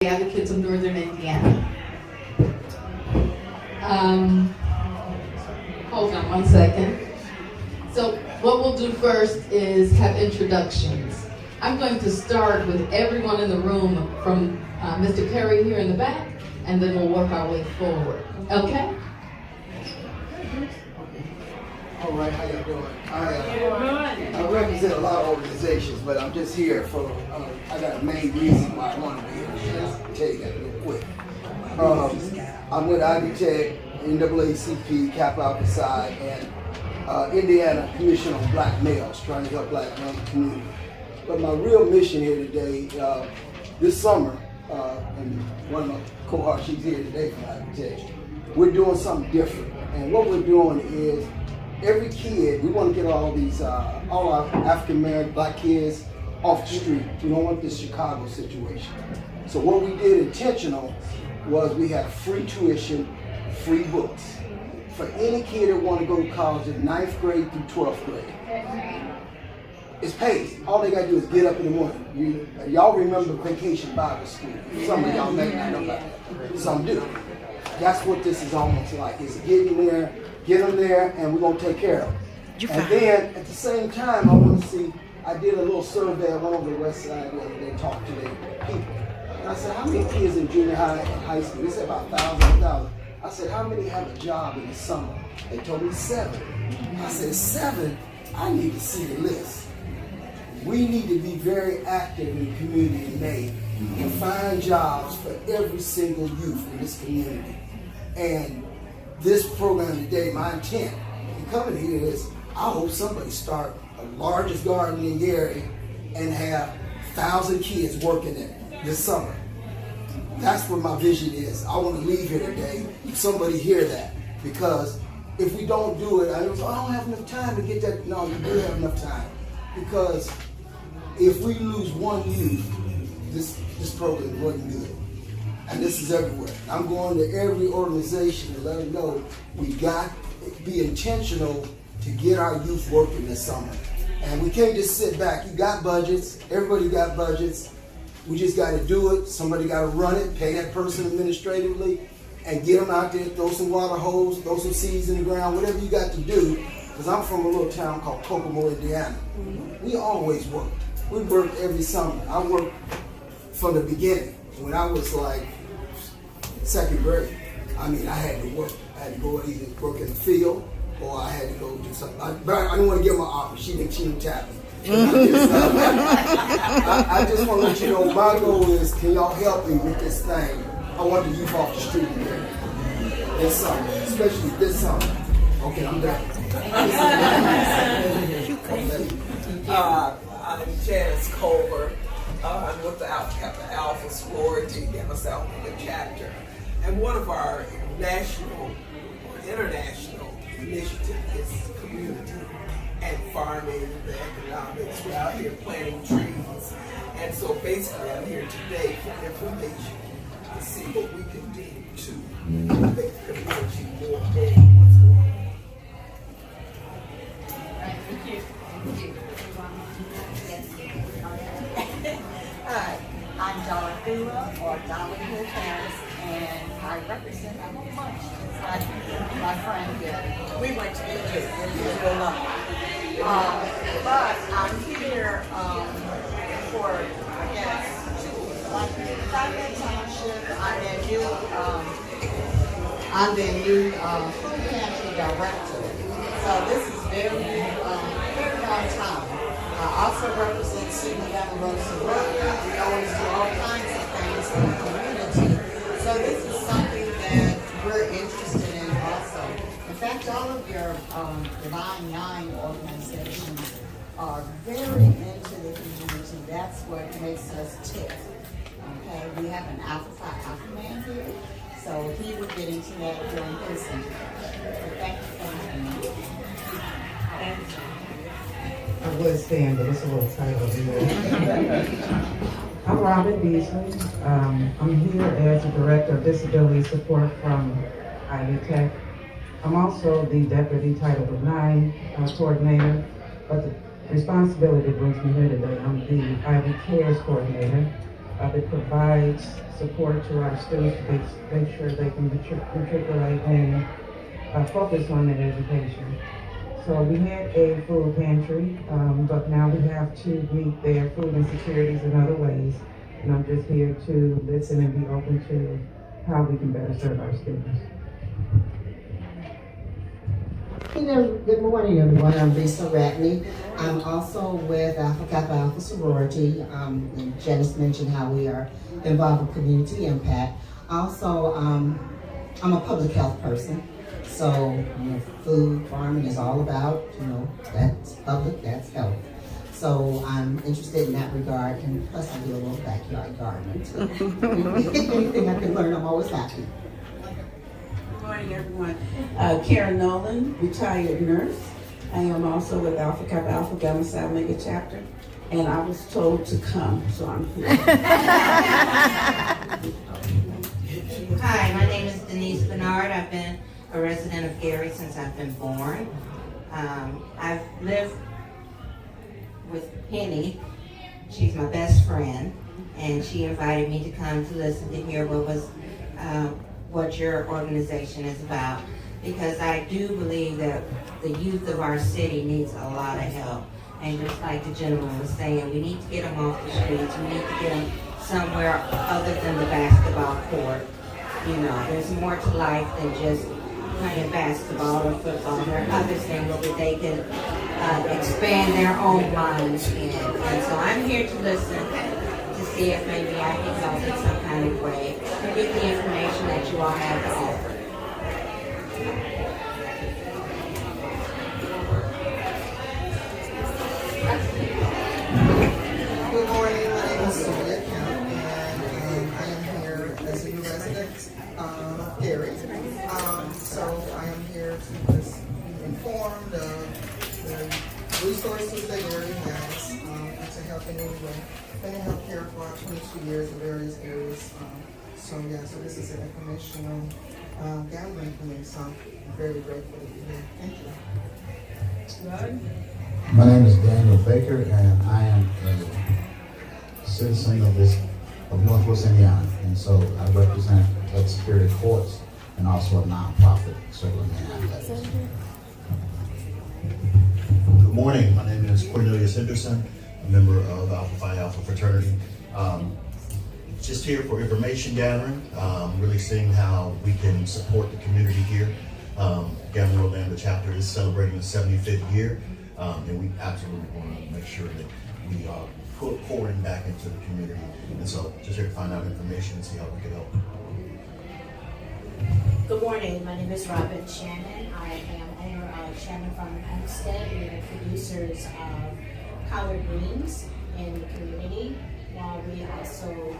Advocates of Northern Indiana. Hold on one second. So what we'll do first is have introductions. I'm going to start with everyone in the room from Mr. Perry here in the back, and then we'll work our way forward. Okay? All right, how y'all doing? I represent a lot of organizations, but I'm just here for, I got a main reason why I want to be here. I'll tell you that real quick. I'm with Ivy Tech, NAACP, Kappa Alpha Psi, and Indiana Commission on Black Males, trying to help black male community. But my real mission here today, this summer, and one of my cohorts, she's here today from Ivy Tech, we're doing something different. And what we're doing is, every kid, we want to get all these, all our African American black kids off the street. We don't want this Chicago situation. So what we did intentional was we have free tuition, free books for any kid that want to go to college in 9th grade through 12th grade. It's paid. All they got to do is get up in the morning. Y'all remember Vacation Bible School. Some of y'all may not know about that. Some do. That's what this is almost like. It's getting there, get them there, and we're going to take care of them. And then, at the same time, I want to see, I did a little survey. I went over the West Side the other day, talked to the people. And I said, how many kids in junior high and high school? They said about 1,000. I said, how many have a job in the summer? They told me 7. I said, 7? I need to see the list. We need to be very active in the community today and find jobs for every single youth in this community. And this program today, my intent in coming here is, I hope somebody start the largest garden in Gary and have 1,000 kids working in it this summer. That's what my vision is. I want to leave here today, somebody hear that. Because if we don't do it, I don't have enough time to get that. No, you do have enough time. Because if we lose one youth, this program wasn't good. And this is everywhere. I'm going to every organization to let them know we got to be intentional to get our youth working this summer. And we can't just sit back. You got budgets. Everybody got budgets. We just got to do it. Somebody got to run it, pay that person administratively, and get them out there, throw some water hose, throw some seeds in the ground, whatever you got to do. Because I'm from a little town called Kokomo, Indiana. We always worked. We worked every summer. I worked from the beginning. When I was like 2nd grade, I mean, I had to work. I had to go either work in the field or I had to go do something. But I didn't want to give my offer. She didn't tap me. I just want to let you know, my goal is, can y'all help me with this thing? I want the youth off the street again. This summer, especially this summer. Okay, I'm done. I'm Janice Culver. I'm with the Kappa Alpha sorority, Gamma South Beta chapter. And one of our national or international initiatives is community and farming, the economics. We're out here planting trees. And so basically I'm here today for information to see what we can do to make the community more aware of what's going on. Thank you. Hi, I'm Dorothea or Dolly Hill Harris, and I represent a whole bunch. It's like my friend here. We went to Egypt when we were alone. But I'm here for, I guess, Private Township. I'm the new food pantry director. So this is very on time. I also represent Senior Young Rosa Road. We always do all kinds of things in the community. So this is something that we're interested in also. In fact, all of your Divine Nine organizations are very into the community. That's what makes us tick. Okay, we have an Alpha Phi Alpha Man here. So he will get into that during his interview. So thank you for having me. I would stand, but it's a little tight over here. I'm Robin Beasley. I'm here as the Director of Disability Support from Ivy Tech. I'm also the Deputy Title IX Coordinator, but the responsibility brings me here today. I'm the Ivy Cares Coordinator. that provides support to our students to make sure they can matriculate and focus on their education. So we had a food pantry, but now we have to meet their food insecurities in other ways. And I'm just here to listen and be open to how we can better serve our students. Good morning, everyone. I'm Lisa Ratney. I'm also with Alpha Kappa Alpha Sorority. And Janice mentioned how we are involved in community impact. Also, I'm a public health person. So, food farming is all about, that's public, that's health. So I'm interested in that regard, and plus I do a little backyard gardening too. Anything I can learn, I'm always happy. Good morning, everyone. Karen Nolan, retired nurse. I am also with Alpha Kappa Alpha Gamma Psi Omega chapter, and I was told to come, so I'm here. Hi, my name is Denise Bernard. I've been a resident of Gary since I've been born. I've lived with Penny. She's my best friend, and she invited me to come to listen to hear what your organization is about, because I do believe that the youth of our city needs a lot of help. And just like the gentleman was saying, we need to get them off the streets. We need to get them somewhere other than the basketball court. There's more to life than just playing basketball or football. There are other things that they can expand their own minds in. And so I'm here to listen to see if maybe I can help in some kind of way and get the information that you all have to offer. Good morning, my name is Sylvia Count, and I am here as a new resident of Gary. So I am here to just be informed of the resources that Gary has and to help in any way. I've been in healthcare for 22 years in various areas. So this is an informational gathering for me, so I'm very grateful to be here. Thank you. My name is Daniel Baker, and I am a citizen of Northwest Indiana, and so I represent Health Superior Courts and also a nonprofit serving athletics. Good morning. My name is Cornelius Henderson, a member of Alpha Phi Alpha fraternity. Just here for information gathering, really seeing how we can support the community here. Gamma Orlando chapter is celebrating the 75th year, and we absolutely want to make sure that we are pouring back into the community. And so just here to find out information and see how we can help. Good morning, my name is Robin Shannon. I am owner of Shannon Farm and Homestead. We are producers of collard greens in the community, while we also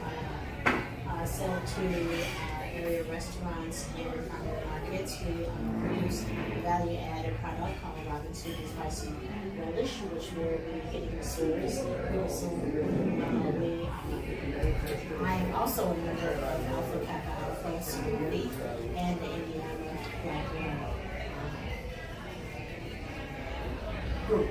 sell to area restaurants and farmer markets. We produce a value-added product called Robin Sweet Spicy Relish, which will be hitting the stores real soon. I am also a member of Alpha Kappa Alpha Sorority and the Indiana Black Group.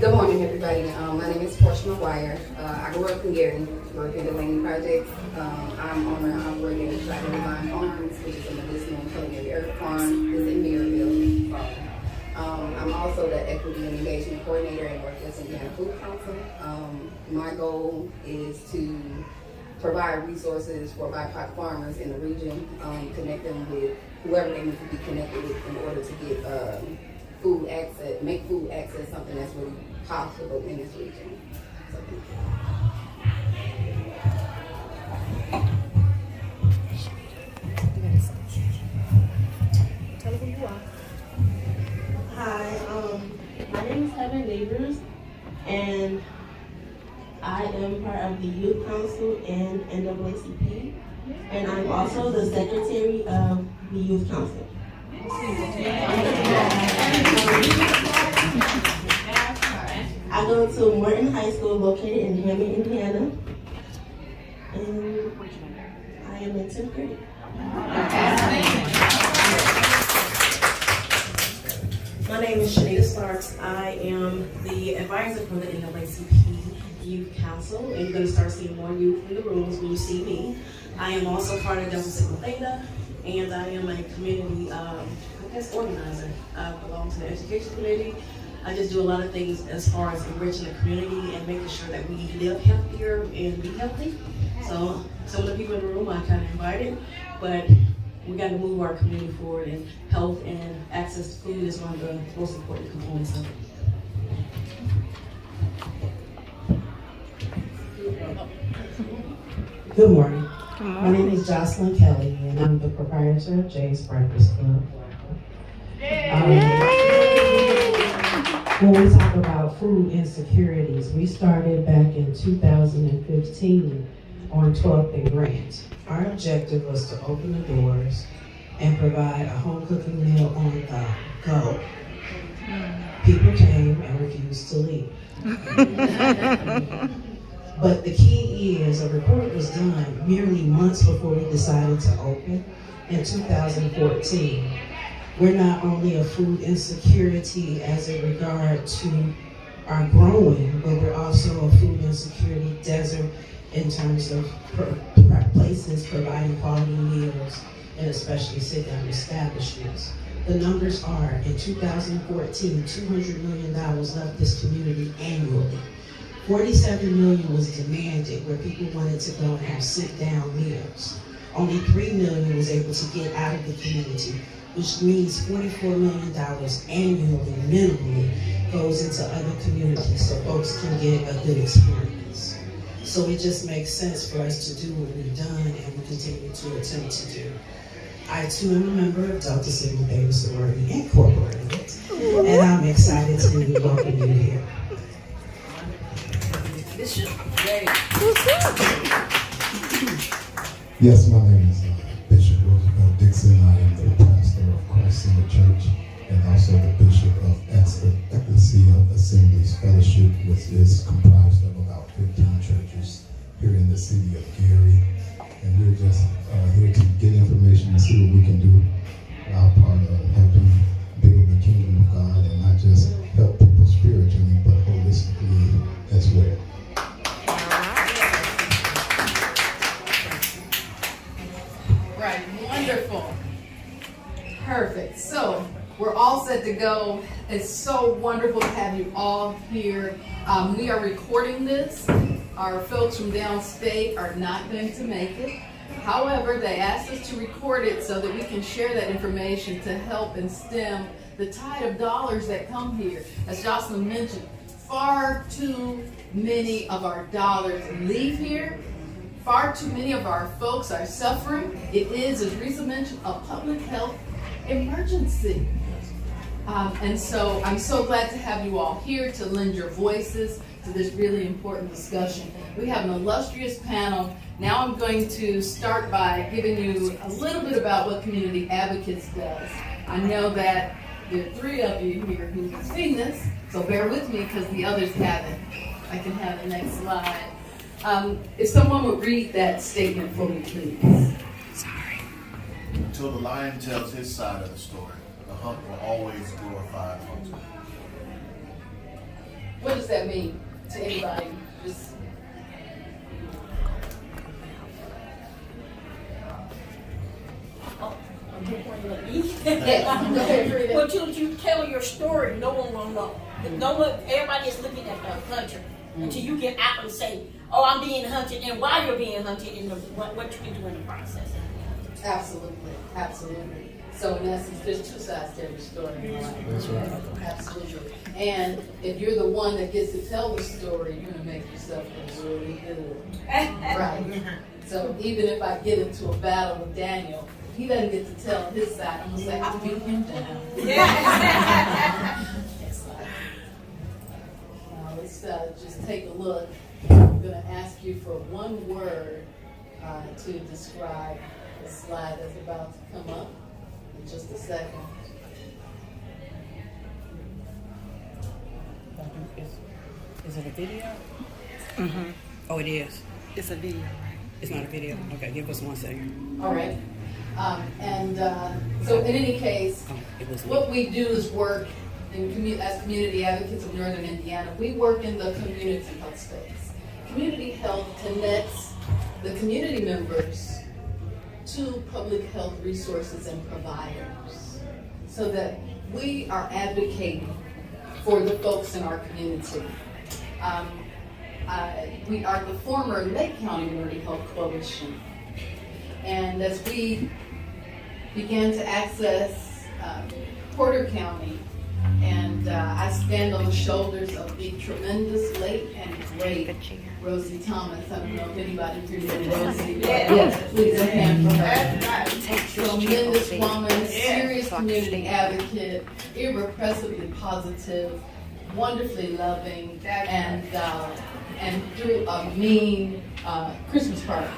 Good morning, everybody. My name is Portia McGuire. I grew up in Gary, worked in the Laney Project. I'm owner and operator of Shotgun Divine Farms, which is a medicinal and culinary herb farm. It's in Maryville. I'm also the Equity and Engagement Coordinator at Northwest Indiana Food Council. My goal is to provide resources for BIPOC farmers in the region, connect them with whoever they need to be connected with in order to get food access, make food access something that's really possible in this region. So, Tell them who you are. Hi, my name is Heaven Neighbors, and I am part of the Youth Council in NAACP, and I'm also the Secretary of the Youth Council. I go to Morton High School located in Hammond, Indiana, and I am in 10th grade. My name is Shanita Starks. I am the advisor for the NAACP Youth Council, and you're going to start seeing more youth in the rooms when you see me. I am also part of Delta Sigma Theta, and I am a community, organizer. I belong to the education committee. I just do a lot of things as far as enriching the community and making sure that we live healthier and be healthy. So some of the people in the room I kind of invited, but we got to move our community forward, and health and access to food is one of the most important components of it. Good morning. My name is Jocelyn Kelly, and I'm the proprietor of Jay's Breakfast Club. When we talk about food insecurities, we started back in 2015 on 12th and Grant. Our objective was to open the doors and provide a home cooking meal on the go. People came and refused to leave. But the key is, a report was done merely months before we decided to open in 2014. We're not only a food insecurity as in regard to our growing, but we're also a food insecurity desert in terms of places providing quality meals, and especially sit-down establishments. The numbers are, in 2014, $200 million left this community annually. 47 million was demanded where people wanted to go and have sit-down meals. Only 3 million was able to get out of the community, which means $44 million annually, minimally, goes into other communities so folks can get a good experience. So it just makes sense for us to do what we've done and we continue to attempt to do. I too am a member of Delta Sigma Theta Sorority Incorporated, and I'm excited to welcome you here. Yes, my name is Bishop Roosevelt Dixon. I am the pastor of Christ Center Church and also the bishop of Ecclesia Assemblies Fellowship, which is comprised of about 15 churches here in the city of Gary. And we're just here to get information and see what we can do. Our part of helping build the kingdom of God and not just help people spiritually, but holistically as well. Right, wonderful. Perfect. So we're all set to go. It's so wonderful to have you all here. We are recording this. Our folks from downstate are not going to make it. However, they asked us to record it so that we can share that information to help and stem the tide of dollars that come here. As Jocelyn mentioned, far too many of our dollars leave here. Far too many of our folks are suffering. It is, as Risa mentioned, a public health emergency. And so I'm so glad to have you all here to lend your voices to this really important discussion. We have an illustrious panel. Now I'm going to start by giving you a little bit about what Community Advocates does. I know that there are 3 of you here who've seen this, so bear with me because the others haven't. I can have the next slide. If someone would read that statement for me, please. Sorry. Until the lion tells his side of the story, the hunt will always glorify the hunter. What does that mean to anybody? Just Well, until you tell your story, no one will know. No one, everybody is looking at the hunter until you get out and say, "Oh, I'm being hunted," and why you're being hunted, and what you can do in the process. absolutely, absolutely. So in essence, there's 2 sides to every story. That's right. Absolutely. And if you're the one that gets to tell the story, you're gonna make yourself look really good. Right. So even if I get into a battle with Daniel, if he doesn't get to tell his side, I'm gonna say, I beat him down. Now let's just take a look. I'm gonna ask you for one word to describe the slide that's about to come up in just a second. Is it a video? Mm-hmm. Oh, it is. It's a video. It's not a video. Okay, give us 1 second. All right. So in any case, what we do is work as community advocates of Northern Indiana. We work in the community health space. community health connects the community members to public health resources and providers so that we are advocating for the folks in our community. We are the former Lake County Community Health Coalition. And as we began to access Porter County, and I stand on the shoulders of the tremendous, late and great Rosie Thomas. I don't know if anybody here knows Rosie. Yes, please, a hand for her. Tremendous woman, serious community advocate, irrepressibly positive, wonderfully loving, and threw a mean Christmas party.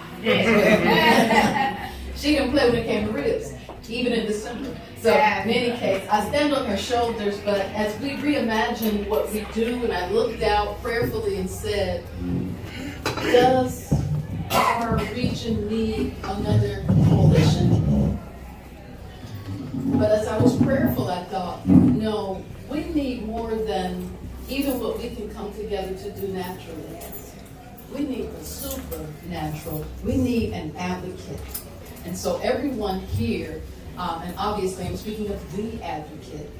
She didn't play when it came to ribs, even in December. So in any case, I stand on her shoulders, but as we reimagined what we do, and I looked out prayerfully and said, does our region need another coalition? But as I was prayerful, I thought, no, we need more than even what we can come together to do naturally. We need the supernatural. We need an advocate. And so everyone here, and obviously I'm speaking of the advocate,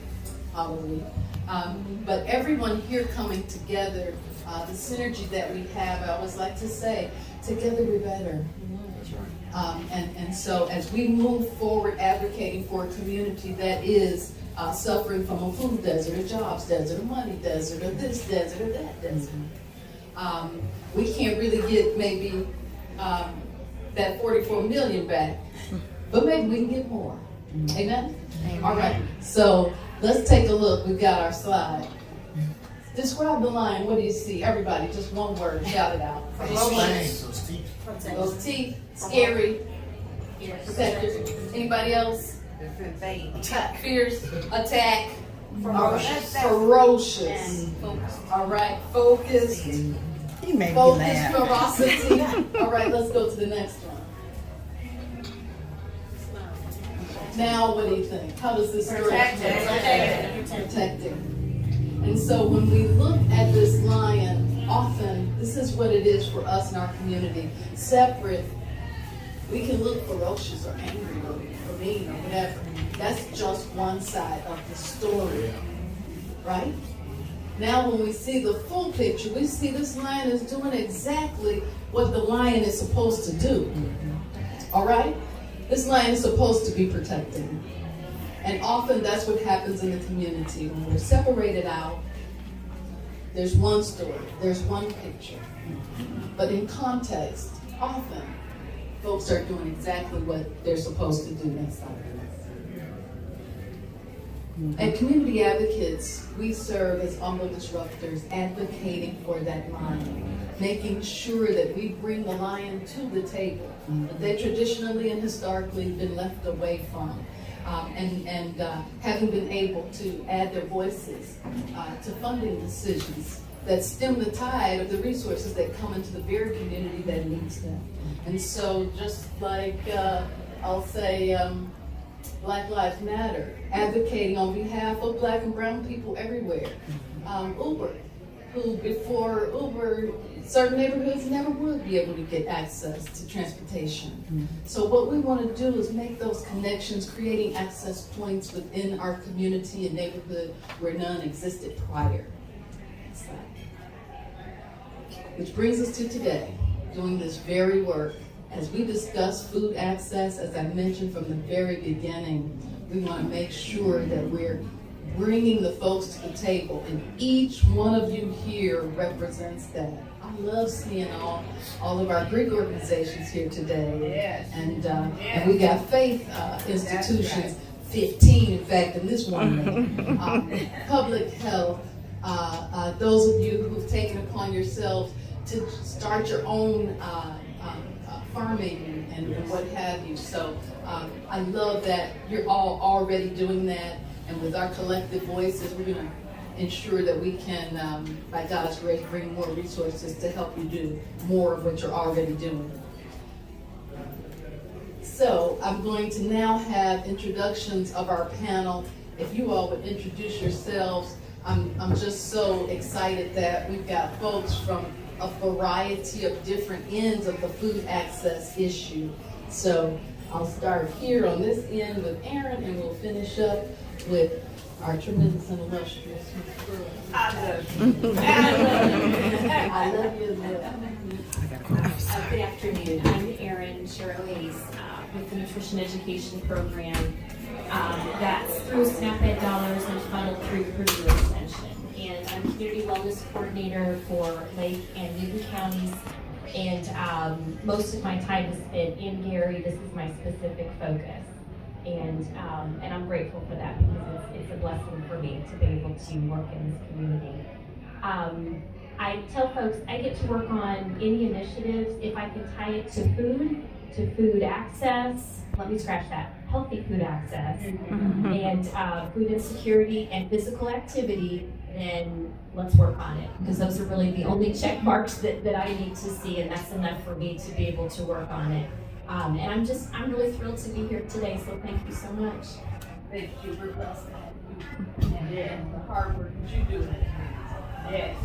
hallelujah, but everyone here coming together, the synergy that we have, I always like to say, together we're better. And so as we move forward advocating for a community that is suffering from a food desert, a jobs desert, a money desert, or this desert, or that desert, we can't really get maybe that 44 million back, but maybe we can get more. Amen? All right, so let's take a look. We've got our slide. Describe the lion. What do you see? Everybody, just one word. Shout it out. Those Those teeth. Scary. Protectors. Anybody else? Fierce. Attack. Ferocious. All right. Focused. Focus, ferocity. All right, let's go to the next one. Now, what do you think? How does this story protecting? And so when we look at this lion, often this is what it is for us in our community. Separate, we can look ferocious or angry or mean or whatever. That's just one side of the story, right? Now when we see the full picture, we see this lion is doing exactly what the lion is supposed to do. All right? This lion is supposed to be protecting. And often that's what happens in the community. When we're separated out, there's one story, there's one picture. But in context, often folks are doing exactly what they're supposed to do next time. At Community Advocates, we serve as humble disruptors, advocating for that lion, making sure that we bring the lion to the table that they traditionally and historically been left away from, and having been able to add their voices to funding decisions that stem the tide of the resources that come into the very community that needs them. And so just like, I'll say, Black Lives Matter, advocating on behalf of Black and brown people everywhere. Uber, who before Uber, certain neighborhoods never would be able to get access to transportation. So what we want to do is make those connections, creating access points within our community and neighborhood where none existed prior. Which brings us to today, doing this very work. As we discuss food access, as I mentioned from the very beginning, we want to make sure that we're bringing the folks to the table, and each one of you here represents that. I love seeing all of our Greek organizations here today, and we got faith institutions, 15 in fact in this one, public health, those of you who've taken upon yourselves to start your own farming and what have you. So I love that you're all already doing that, and with our collective voices, we're going to ensure that we can, by God's grace, bring more resources to help you do more of what you're already doing. So I'm going to now have introductions of our panel. If you all would introduce yourselves. I'm just so excited that we've got folks from a variety of different ends of the food access issue. So I'll start here on this end with Aaron, and we'll finish up with our tremendous and illustrious Ms. Burrows. I love you. I love you as well. Good afternoon. I'm Erin Cheroles with the Nutrition Education Program that's through SNAP-Ed dollars and funneled through Purdue Extension. And I'm Community Wellness Coordinator for Lake and Newton counties. And most of my time has spent in Gary. This is my specific focus. And I'm grateful for that because it's a blessing for me to be able to work in this community. I tell folks I get to work on any initiatives if I can tie it to food access. Let me scratch that. Healthy food access and food insecurity and physical activity, then let's work on it. Because those are really the only check marks that I need to see, and that's enough for me to be able to work on it. And I'm really thrilled to be here today, so thank you so much. Thank you. We're blessed to have you. And the hard work that you do. Yes.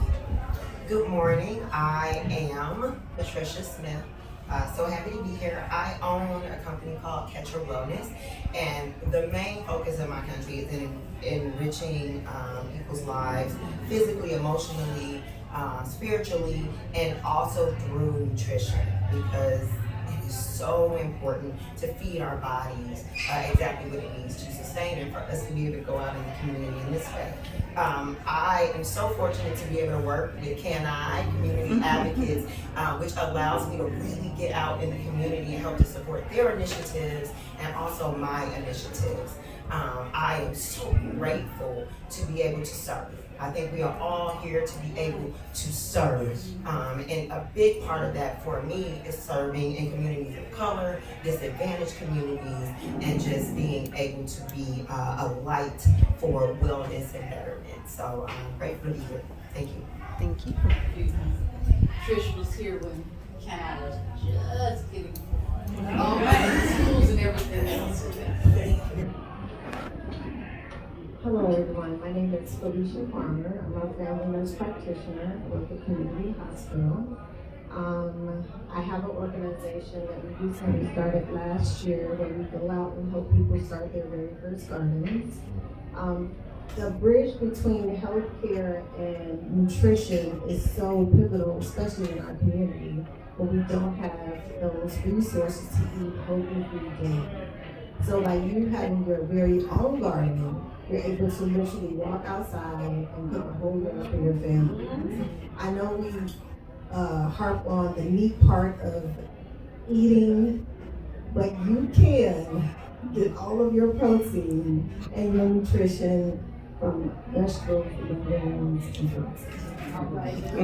Good morning. I am Patricia Smith. So happy to be here. I own a company called Catcher Wellness, and the main focus of my country is in enriching people's lives physically, emotionally, spiritually, and also through nutrition, because it is so important to feed our bodies exactly what it needs to sustain and for us to be able to go out in the community in this way. I am so fortunate to be able to work with CANI, Community Advocates, which allows me to really get out in the community and help to support their initiatives and also my initiatives. I am so grateful to be able to serve. I think we are all here to be able to serve. And a big part of that for me is serving in communities of color, disadvantaged communities, and just being able to be a light for wellness and betterment. So I'm grateful to be here. Thank you. Thank you. Trish was here when CANI was just getting all right, schools and everything else. Hello everyone, my name is Felicia Farmer. I'm a family nurse practitioner with the community hospital. I have an organization that we recently started last year where we go out and help people start their very first gardens. The bridge between healthcare and nutrition is so pivotal, especially in our community, where we don't have those resources to eat healthy food daily. So by you having your very own garden, you're able to literally walk outside and cook a whole meal for your family. I know we harp on the meat part of eating, but you can get all of your protein and your nutrition from vegetables, legumes, and fruits. All right. I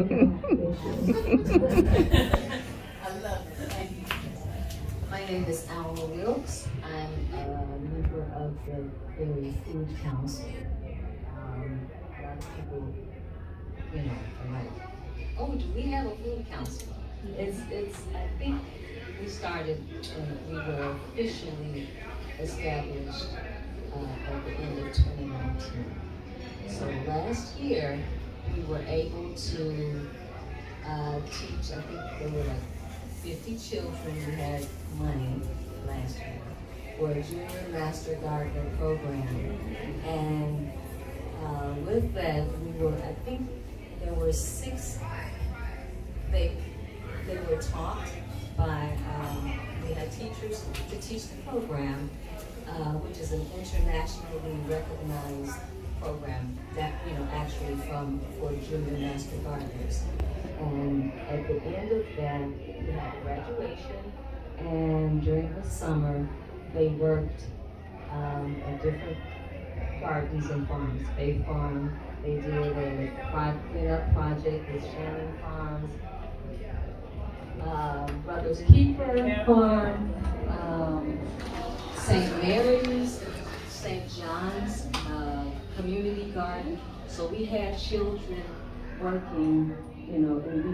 love it. Thank you. My name is Alma Wilkes. I'm a member of the Gary Food Council. A lot of people, are like, oh, do we have a food council? I think we started, we were officially established at the end of 2019. So last year, we were able to teach, I think there were like 50 children who had money last year for a Junior Master Gardener program. And with that, I think there were 6, they were taught by, we had teachers to teach the program, which is an internationally recognized program that, actually for Junior Master Gardeners. And at the end of that, we had graduation, and during the summer, they worked at different gardens and farms. Bay Farm, they did a cleanup project with Shannon Farms, Brothers Keeper Farm, St. Mary's, St. John's Community Garden. So we had children working, in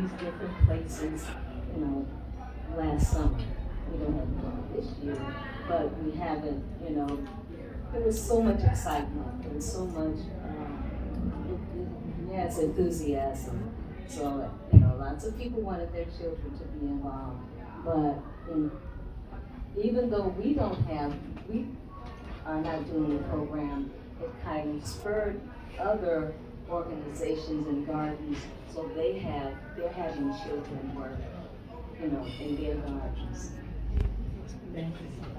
these different places, last summer. We don't have one this year, but we haven't, there was so much excitement. There was so much, enthusiasm. So, lots of people wanted their children to be involved. But even though we are not doing the program, it kind of spurred other organizations and gardens, so they're having children work, in their gardens.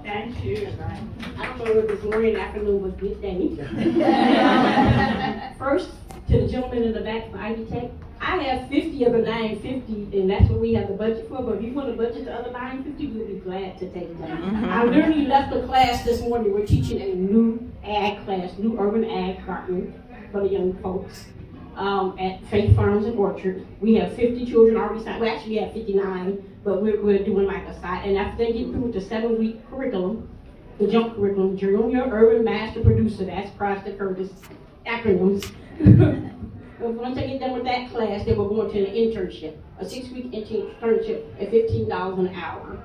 Thank you. I don't know if this morning, afternoon was good day. First, to the gentleman in the back from Ivy Tech, I have 50 of the 950, and that's what we have the budget for. But if you want to budget the other 950, we'll be glad to take that. I literally left the class this morning. We're teaching a new ag class, new urban ag gardening for the young folks at Faith Farms and Orchards. We have 50 children already signed. Well, actually, we have 59, but we're doing like a side. And after they get through with the 7-week curriculum, the JUMP curriculum, Junior Urban Master Producer, that's Christa Curtis acronyms. Once they get done with that class, then we're going to an internship, a 6-week internship at $15 an hour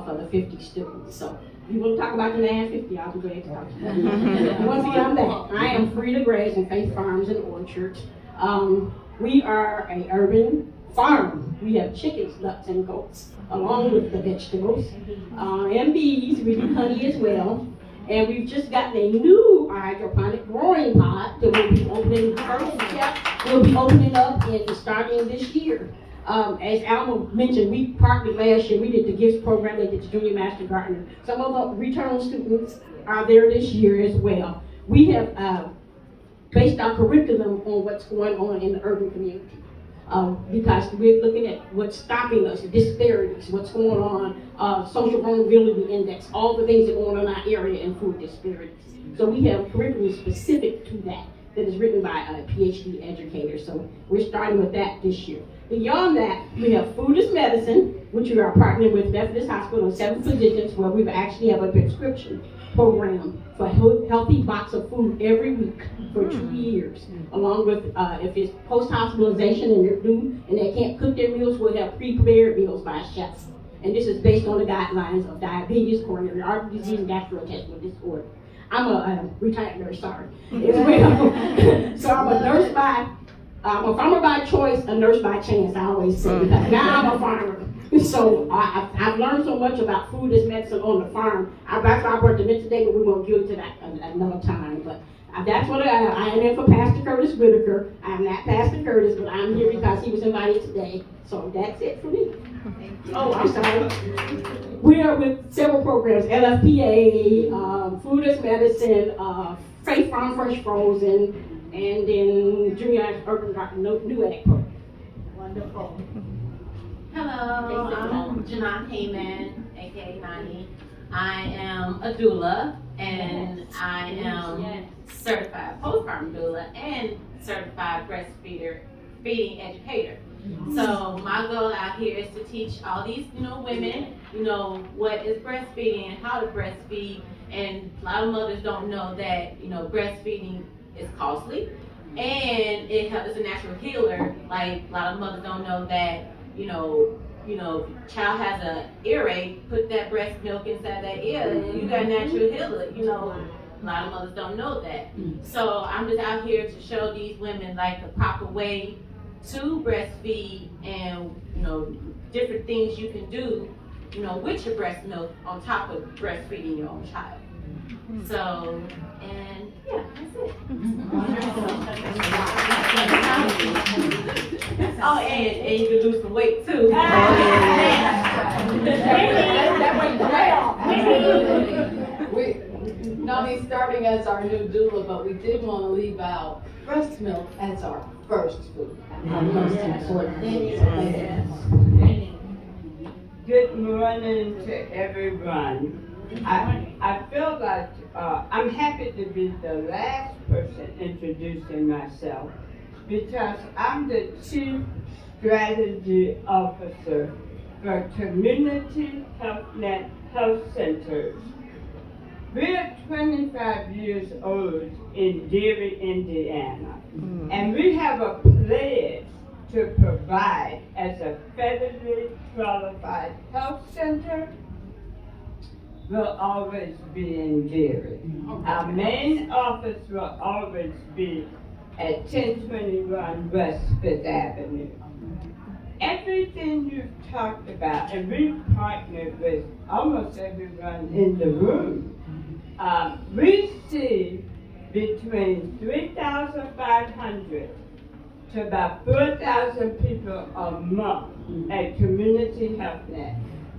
for the 50 students. So if you want to talk about the 950, I'll be glad to talk to you. Once again, I'm back. I am Frida Grace in Faith Farms and Orchards. We are an urban farm. We have chickens, ducks, and goats, along with the vegetables, and bees. We do honey as well. And we've just gotten a new hydroponic growing pod that we'll be opening up and starting this year. As Alma mentioned, we partnered last year. We did the gifts program. They did the Junior Master Gardener. Some of the return students are there this year as well. We have based our curriculum on what's going on in the urban community. Because we're looking at what's stopping us, disparities, what's going on, social vulnerability index, all the things that are going on in our area and food disparities. So we have curriculum specific to that is written by a PhD educator. So we're starting with that this year. Beyond that, we have Food is Medicine, which we are partnering with Methodist Hospital in 7 positions where we actually have a prescription program for a healthy box of food every week for 2 years, along with if it's post-hospitalization and they're due and they can't cook their meals, we'll have pre-prepared meals by chefs. And this is based on the guidelines of diabetes, coronary artery disease, and gastrointestinal disorder. I'm a retired nurse, sorry, as well. So I'm a nurse I'm a farmer by choice, a nurse by chance, I always say, because now I'm a farmer. So I've learned so much about food as medicine on the farm. I brought them in today, but we won't get into that another time. But that's what I am in for Pastor Curtis Whitaker. I'm not Pastor Curtis, but I'm here because he was invited today. So that's it for me. Oh, I'm sorry. We are with several programs, LFPA, Food as Medicine, Faith Farm Fresh Frozen, and then Junior Urban Garden New Ag Program. Wonderful. Hello, I'm Janine Heyman, aka Nani. I am a doula, and I am certified postpartum doula and certified breastfeeding educator. So my goal out here is to teach all these, women, what is breastfeeding and how to breastfeed. And a lot of mothers don't know that, breastfeeding is costly and it's a natural healer. Like a lot of mothers don't know that, child has an earache, put that breast milk inside that ear, and you got a natural healer. A lot of mothers don't know that. So I'm just out here to show these women like the proper way to breastfeed and different things you can do with your breast milk on top of breastfeeding your own child. So, and yeah, that's it. Oh, and you can lose some weight too. Nani's starting as our new doula, but we did want to leave out breast milk as our first food. Our most important food. Good morning to everyone. I feel like I'm happy to be the last person introducing myself because I'm the Chief Strategy Officer for Community HealthNet Health Centers. We're 25 years old in Gary, Indiana, and we have a pledge to provide as a federally qualified health center. Will always be in Gary. Our main office will always be at 1021 West 5th Avenue. everything you've talked about, and we've partnered with almost everyone in the room, we see between 3,500 to about 4,000 people a month at Community Health Net.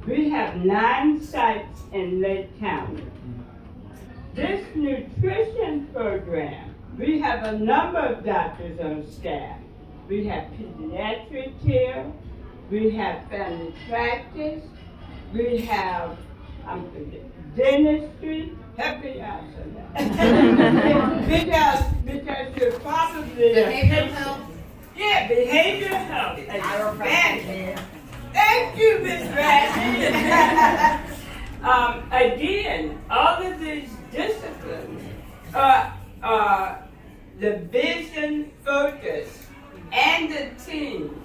We have 9 sites in Lake County. This nutrition program, we have a number of doctors on staff. We have pediatric care, we have family practice, we have dentistry. Help me out on that. because you're probably Behavioral health? Yeah, behavioral health. Thank you, Ms. Bradley. Again, all of these disciplines are the vision, focus, and the team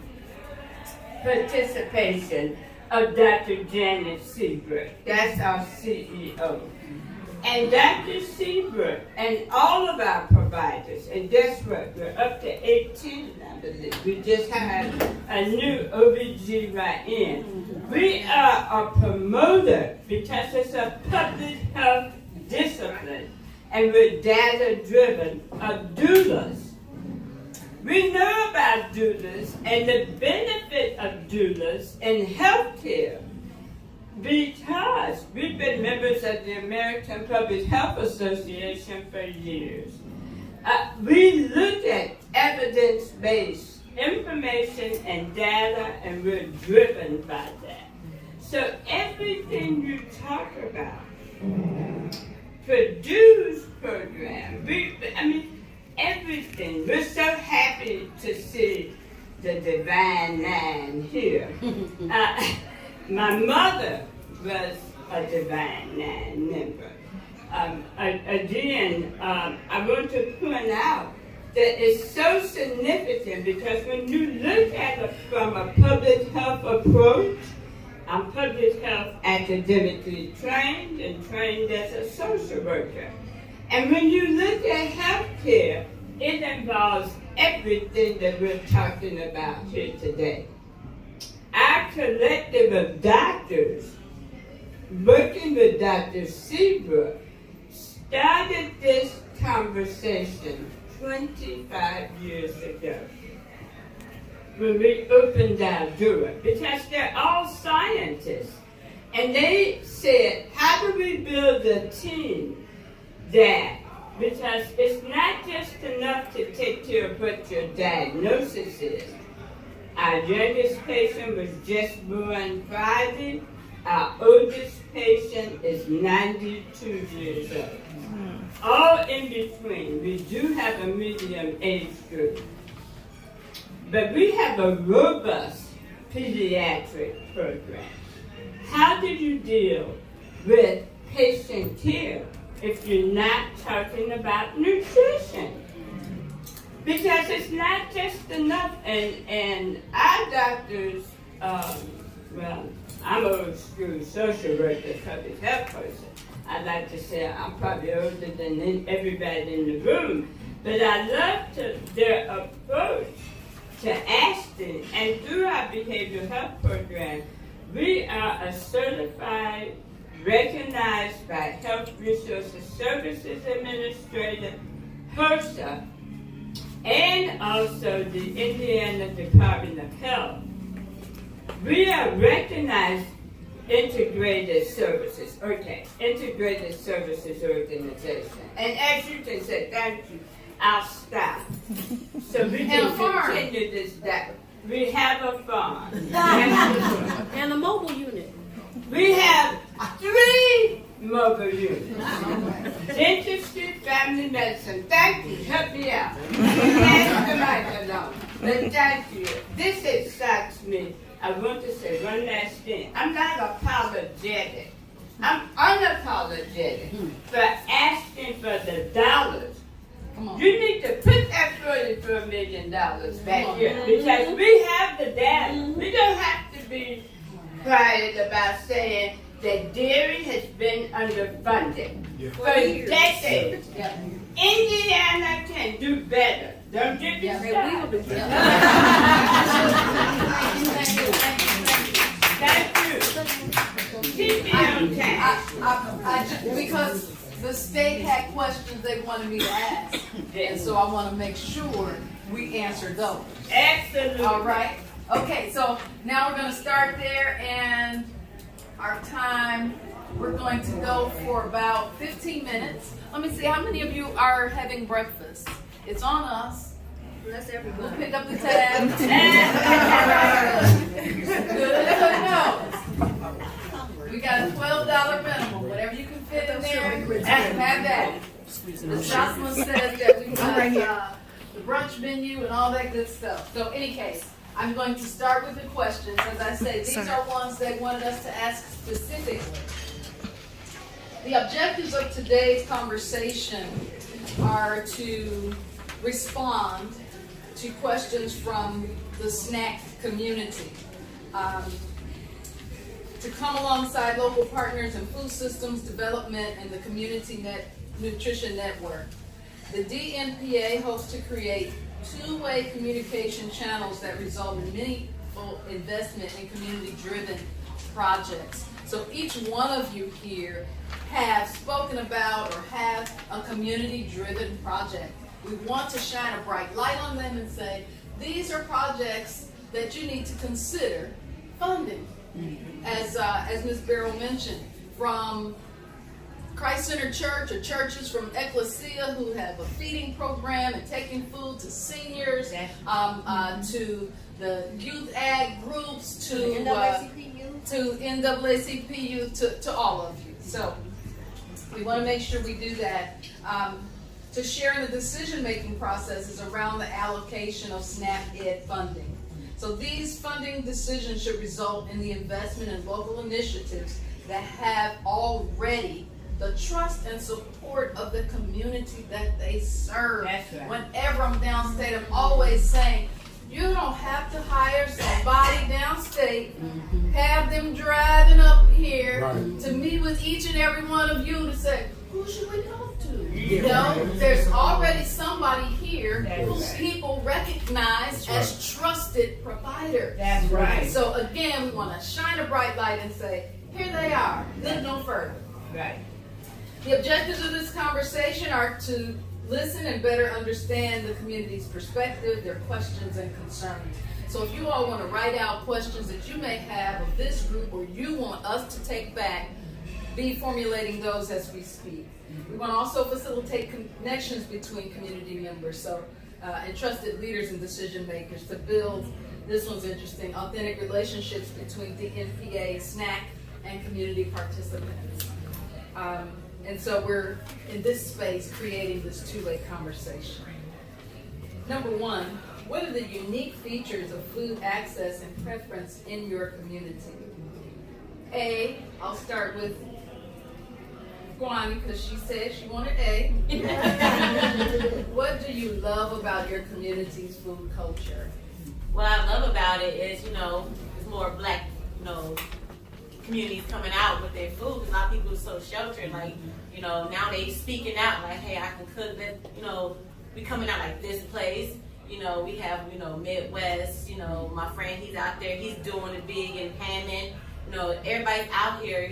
participation of Dr. Janet Seabrook. That's our CEO. And Dr. Seabrook and all of our providers, and guess what? We're up to 18, I believe. We just had a new OBGYN. We are a promoter because it's a public health discipline, and we're data-driven of doulas. We know about doulas and the benefit of doulas in healthcare because we've been members of the American Public Health Association for years. We look at evidence-based information and data, and we're driven by that. So everything you talk about, produce program, everything. We're so happy to see the Divine Nine here. My mother was a Divine Nine member. Again, I want to point out that it's so significant because when you look at it from a public health approach, I'm public health academically trained and trained as a social worker. And when you look at healthcare, it involves everything that we're talking about here today. Our collective of doctors, working with Dr. Seabrook, started this conversation 25 years ago when we opened our door, because they're all scientists. And they said, how do we build a team that, because it's not just enough to take care of what your diagnosis is. Our youngest patient was just born Friday. Our oldest patient is 92 years old. All in between. We do have a medium age group. But we have a robust pediatric program. How do you deal with patient care if you're not talking about nutrition? Because it's not just enough, and our doctors, well, I'm an old school social worker, public health person. I like to say I'm probably older than everybody in the room, but I love their approach to Ashton, and through our behavioral health program, we are a certified, recognized by Health Resources Services Administrator, HRSA, and also the Indiana Department of Health. We are recognized integrated services, integrated services organization. And as you can say, thank you, our staff. So we can continue this, that. We have a farm. And a mobile unit. We have 3 mobile units. Dentistry, family medicine. Thank you. Help me out. Pass the mic along. But thank you. This excites me. I want to say one last thing. I'm not apologetic. I'm unapologetic for asking for the dollars. You need to put that $44 million back here because we have the data. We don't have to be quiet about saying that dairy has been underfunded for decades. Indiana can do better. Don't get me started. Thank you. Keep me on task. Because the state had questions they wanted me to ask, and so I want to make sure we answer those. Absolutely. All right. Okay, so now we're going to start there, and our time, we're going to go for about 15 minutes. Let me see, how many of you are having breakfast? It's on us. Bless everybody. We'll pick up the tab. Good to know. We got a $12 minimum. Whatever you can fit in there, have that. The Jocelyn says that we got the brunch menu and all that good stuff. So, any case, I'm going to start with the questions. As I say, these are ones they wanted us to ask specifically. The objectives of today's conversation are to respond to questions from the SNAC community. To come alongside local partners in food systems development and the community nutrition network. The DNPA hopes to create two-way communication channels that result in meaningful investment in community-driven projects. So each one of you here have spoken about or have a community-driven project. We want to shine a bright light on them and say, these are projects that you need to consider funding. As Ms. Barrow mentioned, from Christ Center Church or churches from Ecclesia who have a feeding program and taking food to seniors, to the youth ag groups, to NAACP youth, to all of you. So we want to make sure we do that. To share in the decision-making processes around the allocation of SNAP Ed funding. So these funding decisions should result in the investment in local initiatives that have already the trust and support of the community that they serve. That's right. Whenever I'm downstate, I'm always saying, you don't have to hire somebody downstate, have them driving up here to meet with each and every one of you to say, who should we talk to? You know, there's already somebody here who people recognize as trusted providers. That's right. So again, we want to shine a bright light and say, here they are, look no further. Right. The objectives of this conversation are to listen and better understand the community's perspective, their questions and concerns. So if you all want to write out questions that you may have of this group or you want us to take back, be formulating those as we speak. We want to also facilitate connections between community members, so and trusted leaders and decision makers to build, this one's interesting, authentic relationships between the NPA, SNAC, and community participants. And so we're, in this space, creating this two-way conversation. Number one, what are the unique features of food access and preference in your community? I'll start with Kwani because she said she wanted A. What do you love about your community's food culture? What I love about it is, it's more black, communities coming out with their food. A lot of people are so sheltered, now they speaking out like, hey, I can cook that, we coming out like this place. We have, Midwest, my friend, he's out there, he's doing it big in Hammond. Everybody's out here,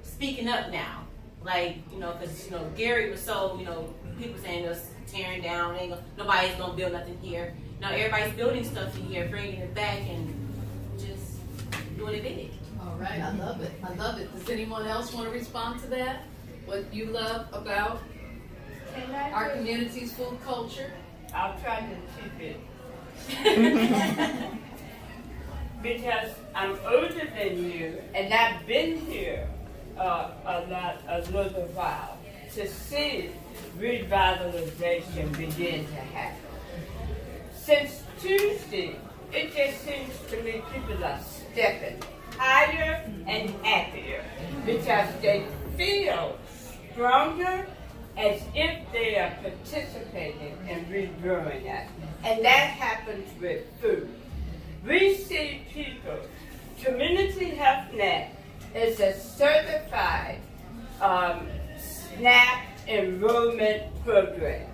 speaking up now. Because, Gary was so, people saying it was tearing down, nobody's going to build nothing here. Everybody's building stuff in here, bringing it back and just doing it big. All right, I love it. I love it. Does anyone else want to respond to that? What you love about our community's food culture? I'll try to keep it. Because I'm older than you, and I've been here a little while to see revitalization begin to happen. Since Tuesday, it just seems to me people are stepping higher and happier because they feel stronger as if they are participating in regrowing it. And that happens with food. We see people, Community Health Net is a certified SNAP enrollment program.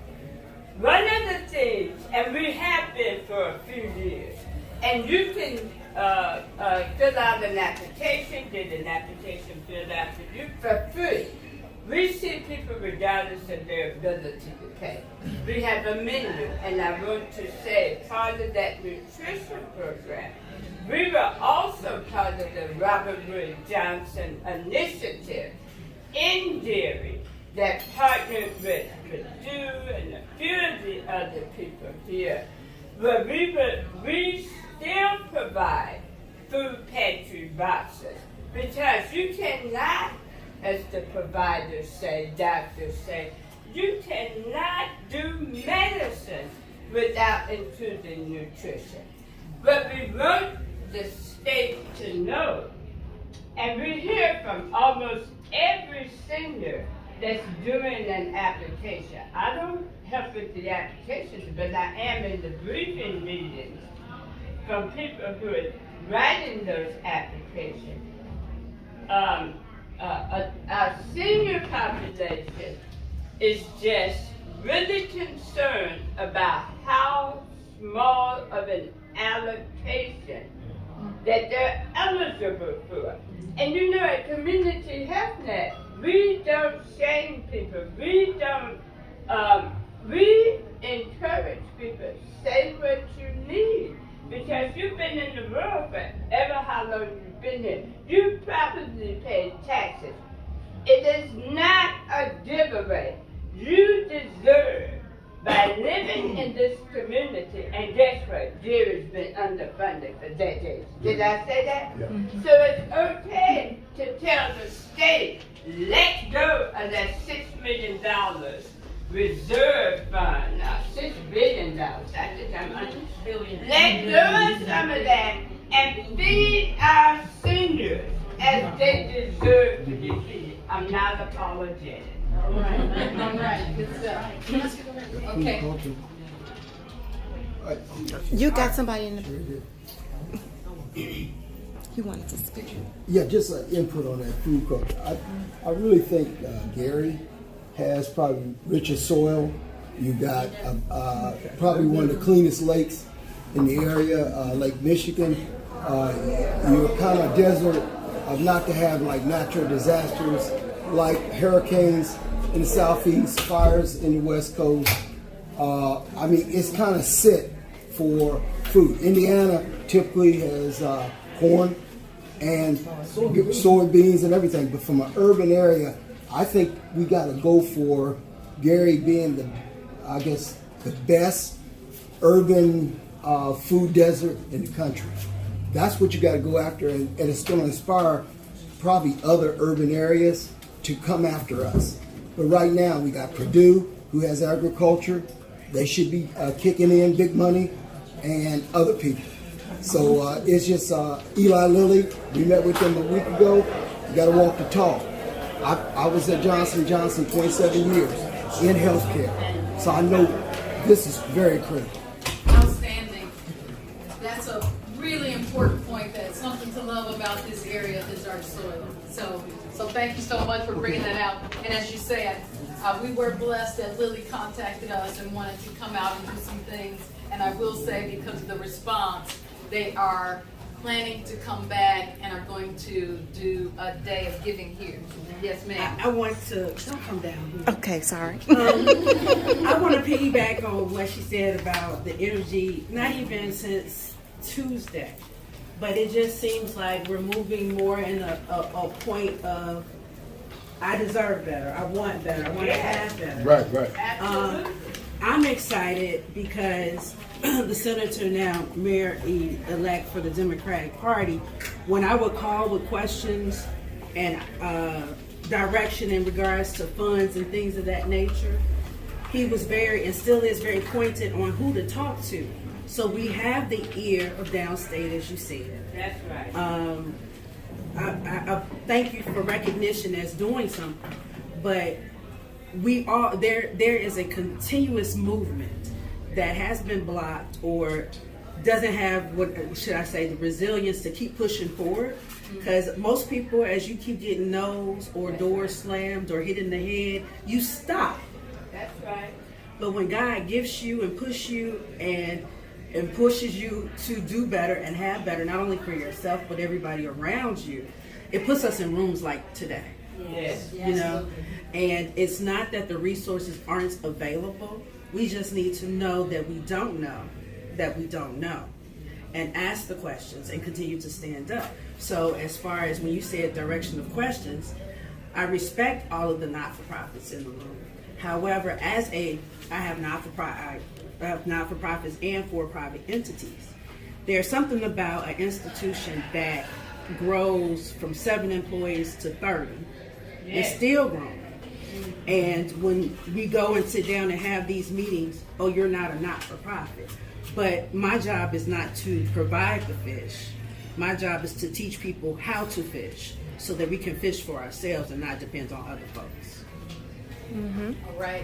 one of the things, and we have been for a few years, and you can fill out an application, get an application filled out for you for free. We see people regardless of their ability to pay. We have a menu, and I want to say part of that nutrition program, we were also part of the Robert Wood Johnson initiative in dairy that partnered with Purdue and a few of the other people here. But we still provide food pantry boxes because you cannot, as the providers say, doctors say, you cannot do medicine without including nutrition. But we want the state to know, and we hear from almost every senior that's doing an application. I don't help with the applications, but I am in the briefing meetings from people who are writing those applications. Our senior population is just really concerned about how small of an allocation that they're eligible for. And you know, at Community Health Net, we don't shame people. We don't, we encourage people, say what you need. Because you've been in the world for ever how long you've been here. You probably paid taxes. It is not a giveaway. You deserve, by living in this community, and guess what? Dairy's been underfunded for decades. Did I say that? Yeah. So it's okay to tell the state, let go of that $6 million reserve fund. Now, $6 billion. I think I'm under billion. Let go of some of that and feed our seniors as they deserve to be feeded. I'm not apologetic. All right, good stuff. Okay. You got somebody in the. You wanted to speak. Yeah, just an input on that food culture. I really think Gary has probably richer soil. You got probably one of the cleanest lakes in the area, Lake Michigan. You're kind of desert, not to have like natural disasters like hurricanes in the southeast, fires in the west coast. I mean, it's kind of set for food. Indiana typically has corn and soybeans and everything, but from an urban area, I think we got to go for Gary being the, I guess, the best urban food desert in the country. That's what you got to go after, and it's going to inspire probably other urban areas to come after us. But right now, we got Purdue, who has agriculture. They should be kicking in big money, and other people. So it's just Eli Lilly. We met with them a week ago. You got to walk the talk. I was at Johnson & Johnson 27 years in healthcare, so I know this is very critical. Outstanding. That's a really important point. That's something to love about this area of this dark soil. So thank you so much for bringing that out. And as you said, we were blessed that Lilly contacted us and wanted to come out and do some things. And I will say, because of the response, they are planning to come back and are going to do a day of giving here. Yes, ma'am. I want to, don't come down here. Okay, sorry. I want to piggyback on what she said about the energy, not even since Tuesday, but it just seems like we're moving more in a point of, I deserve better, I want better, I want to have better. Right. I'm excited because the senator now, mayor-elect for the Democratic Party, when I would call with questions and direction in regards to funds and things of that nature, he was very, and still is very pointed on who to talk to. So we have the ear of downstate, as you said. That's right. I thank you for recognition as doing something, but we are there is a continuous movement that has been blocked or doesn't have, what should I say, the resilience to keep pushing forward. Because most people, as you keep getting no's or doors slammed or hit in the head, you stop. That's right. But when God gifts you and pushes you and pushes you to do better and have better, not only for yourself but everybody around you, it puts us in rooms like today. Yes. You know, and it's not that the resources aren't available. We just need to know that we don't know, and ask the questions and continue to stand up. So as far as when you said direction of questions, I respect all of the not-for-profits in the room. However, I have not-for-profits and for-profit entities. There's something about an institution that grows from 7 employees to 30. It's still growing. And when we go and sit down and have these meetings, oh, you're not a not-for-profit. But my job is not to provide the fish. My job is to teach people how to fish so that we can fish for ourselves and not depend on other folks. All right.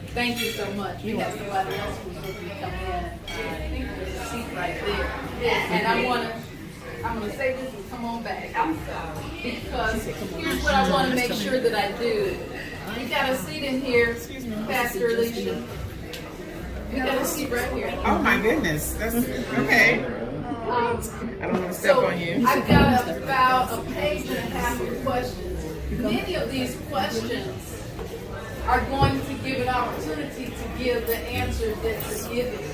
Thank you so much. We have somebody else who's looking to come in. I think there's a seat right there. And I'm gonna say this and come on back. I'm sorry. Because here's what I want to make sure that I do. You got a seat in here, Pastor Alicia. You got a seat right here. Oh my goodness. That's okay. I don't want to step on you. I've got about a page and a half of questions. Many of these questions are going to give an opportunity to give the answers that you're giving.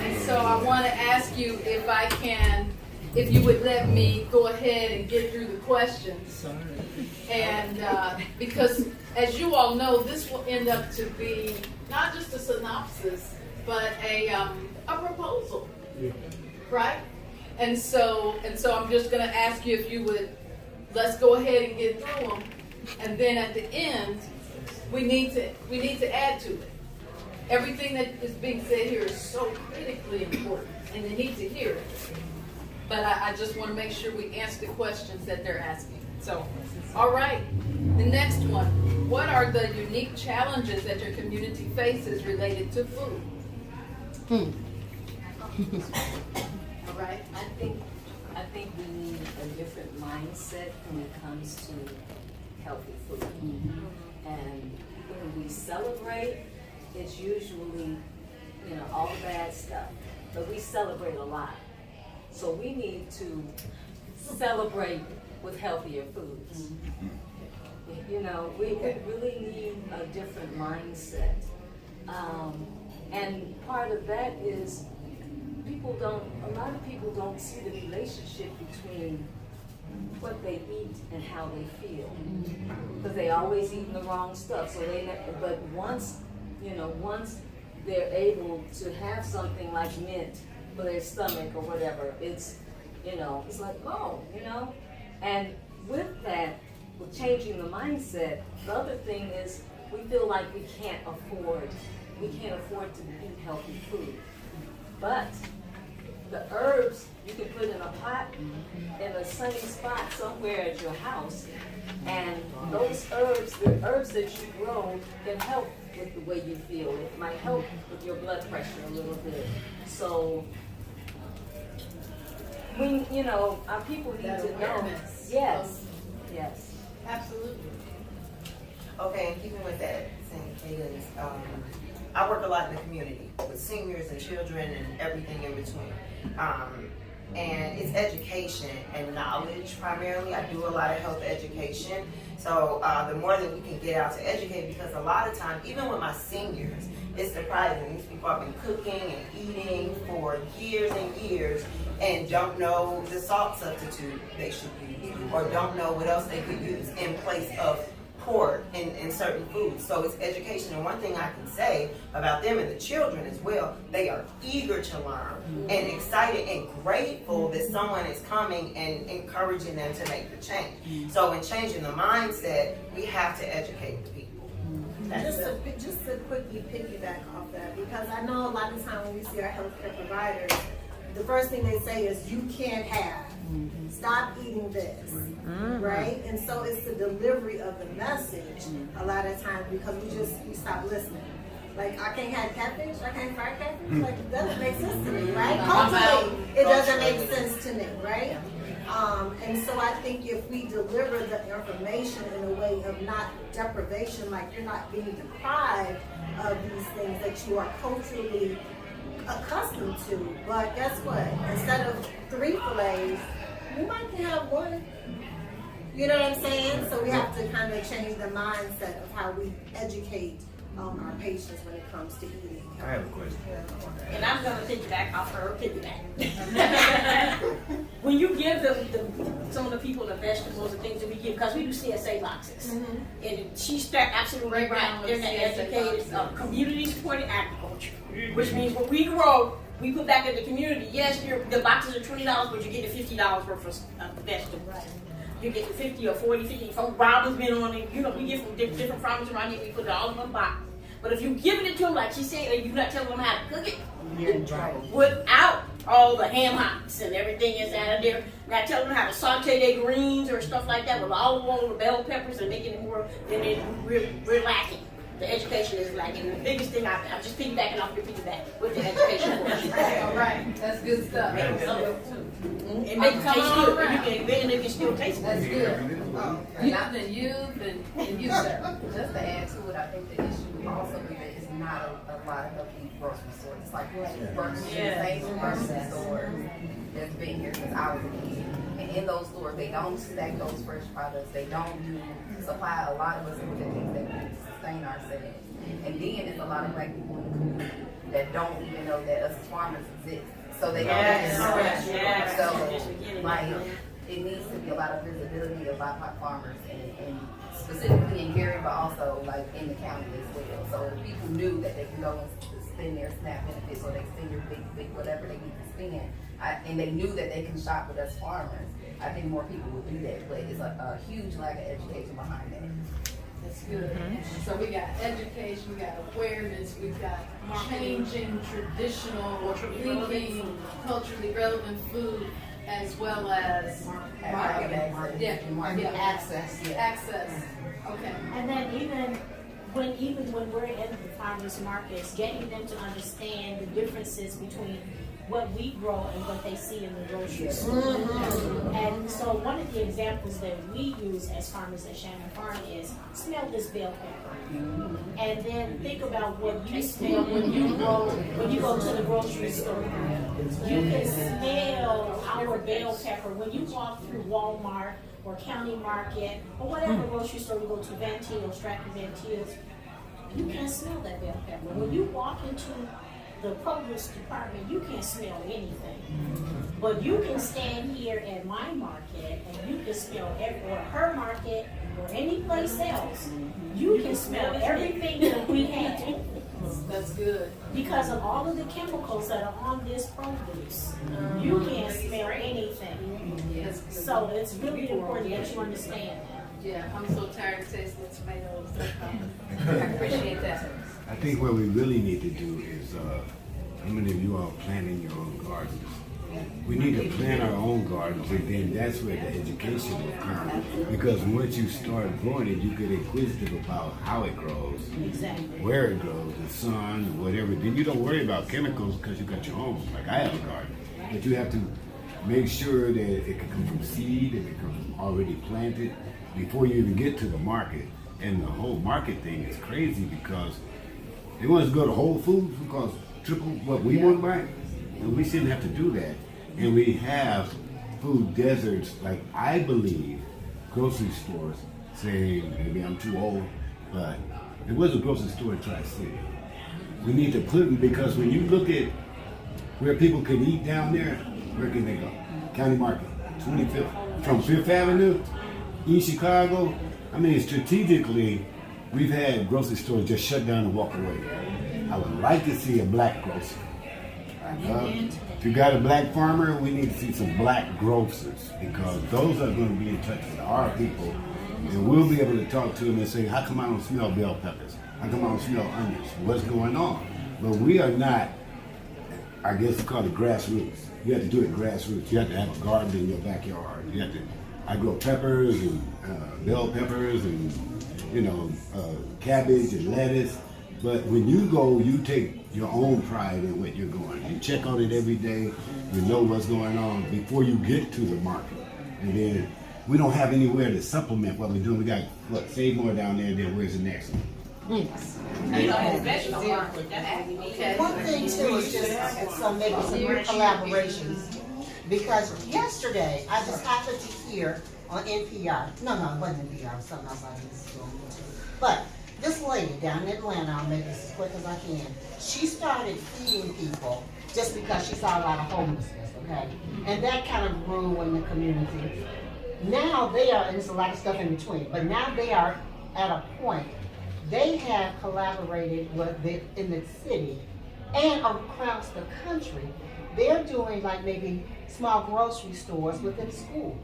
And so I want to ask you if you would let me go ahead and get through the questions. And because as you all know, this will end up to be not just a synopsis, but a proposal, right? And so I'm just going to ask you if you would, let's go ahead and get through them, and then at the end, we need to add to it. Everything that is being said here is so critically important, and they need to hear it. But I just want to make sure we answer the questions that they're asking. So, all right. The next one. What are the unique challenges that your community faces related to food? All right. I think we need a different mindset when it comes to healthy food. And when we celebrate, it's usually, all the bad stuff. But we celebrate a lot. So we need to celebrate with healthier foods. We really need a different mindset. And part of that is a lot of people don't see the relationship between what they eat and how they feel. Because they always eating the wrong stuff. But once they're able to have something like mint for their stomach or whatever, it's like, and with that, with changing the mindset, the other thing is we feel like we can't afford to eat healthy food. But the herbs you can put in a pot in a sunny spot somewhere at your house, and those herbs, the herbs that you grow, can help with the way you feel. It might help with your blood pressure a little bit. So our people need to know. Yes. Absolutely. Okay, and keeping with that same cadence, I work a lot in the community with seniors and children and everything in between. And it's education and knowledge primarily. I do a lot of health education. So the more that we can get out to educate, because a lot of times, even with my seniors, it's surprising. These people have been cooking and eating for years and years and don't know the salt substitute they should use, or don't know what else they could use in place of pork in certain foods. So it's education. And one thing I can say about them and the children as well, they are eager to learn and excited and grateful that someone is coming and encouraging them to make the change. So in changing the mindset, we have to educate the people. Just to quickly piggyback off that, because I know a lot of times when we see our healthcare providers, the first thing they say is, you can't have. Stop eating this, right? And so it's the delivery of the message a lot of times, because we stop listening, Like, I can't have catfish, I can't fry catfish, like, it doesn't make sense to me, right? Culturally, it doesn't make sense to me, right? And so I think if we deliver the information in a way of not deprivation, like you're not being deprived of these things that you are culturally accustomed to, but guess what? Instead of 3 fillets, you might have 1. You know what I'm saying? So we have to kind of change the mindset of how we educate our patients when it comes to eating. I have a question. And I'm going to piggyback off her piggyback. When you give some of the people the vegetables and things that we give, because we do CSA boxes, and she's absolutely right. They're not educated, community supported agriculture, which means what we grow, we put back in the community. Yes, the boxes are $20, but you're getting $50 worth of vegetables. You get 50 or 40, 50 from Robin's been on it. You know, we get from different farmers around here. We put it all in one box. But if you giving it to them, like she said, and you're not telling them how to cook it, without all the ham hocks and everything is out of there, not telling them how to saute their greens or stuff like that with all the bell peppers and making it more, then we're lacking. The education is lacking. The biggest thing, I'm just piggybacking off your piggyback with the education portion. All right, that's good stuff. And they can taste good. And they can still taste good. That's good. Youth and youth service. Just to add to it, I think the issue also is that it's not a lot of healthy grocery stores. It's like working in the same grocery stores that's been here since I was a kid. And in those stores, they don't stack those fresh products. They don't supply a lot of us with the things that we need to sustain ourselves. And then there's a lot of black people in the community that don't even know that us as farmers exist. So they don't even know. So, like, it needs to be a lot of visibility of BIPOC farmers, and specifically in Gary, but also like in the county as well. So if people knew that they can go and spend their SNAP benefits or they spend their big whatever they need to spend, and they knew that they can shop with us farmers, I think more people would do that. But it's a huge lack of education behind that. That's good. So we got education, we got awareness, we've got changing traditional, thinking, culturally relevant food, as well as marketing. Access. Access. Okay. And then even when we're in the farmers markets, getting them to understand the differences between what we grow and what they see in the grocery store. And so one of the examples that we use as farmers at Shannon Farm is smell this bell pepper. And then think about what you smell when you go to the grocery store. You can smell our bell pepper when you walk through Walmart or County Market or whatever grocery store you go to, Van Til or Stratton Van Til's. You can smell that bell pepper. When you walk into the produce department, you can't smell anything. But you can stand here at my market and you can smell or her market or any place else. You can smell everything that we have. That's good. Because of all of the chemicals that are on this produce. You can't smell anything. So it's really important that you understand that. Yeah, I'm so tired of tasting tomatoes. I appreciate that. I think what we really need to do is, how many of you all planting your own gardens? We need to plant our own gardens, and then that's where the education will come. Because once you start growing it, you get inquisitive about how it grows, where it grows, the sun, whatever. Then you don't worry about chemicals because you got your own. Like I have a garden, but you have to make sure that it can come from seed, it can come from already planted before you even get to the market. And the whole market thing is crazy because they want us to go to Whole Foods because triple what we want to buy, and we shouldn't have to do that. And we have food deserts, like I believe grocery stores saying, maybe I'm too old, but there was a grocery store in Tri-City. We need to put them, because when you look at where people can eat down there, where can they go? County Market, 25th, from 5th Avenue, East Chicago. I mean, strategically, we've had grocery stores just shut down and walk away. I would like to see a black grocer. If you got a black farmer, we need to see some black grocers, because those are going to be in touch with our people, and we'll be able to talk to them and say, how come I don't smell bell peppers? How come I don't smell onions? What's going on? But we are not, I guess it's called it grassroots. You have to do it grassroots. You have to have a garden in your backyard. You have to. I grow peppers and bell peppers and cabbage and lettuce. But when you go, you take your own pride in what you're going. You check on it every day. You know what's going on before you get to the market. And then we don't have anywhere to supplement what we're doing. We got, what, Save More down there, then where's the next one? One thing too is just maybe some more collaborations. Because yesterday, I just happened to hear on NPR, no, it wasn't NPR, it was something else I was doing. But this lady down in Atlanta, I'll make this as quick as I can, she started feeding people just because she saw a lot of homelessness, okay? And that kind of grew in the community. Now they are, and there's a lot of stuff in between, but now they are at a point, they have collaborated in the city and across the country. They're doing like maybe small grocery stores within schools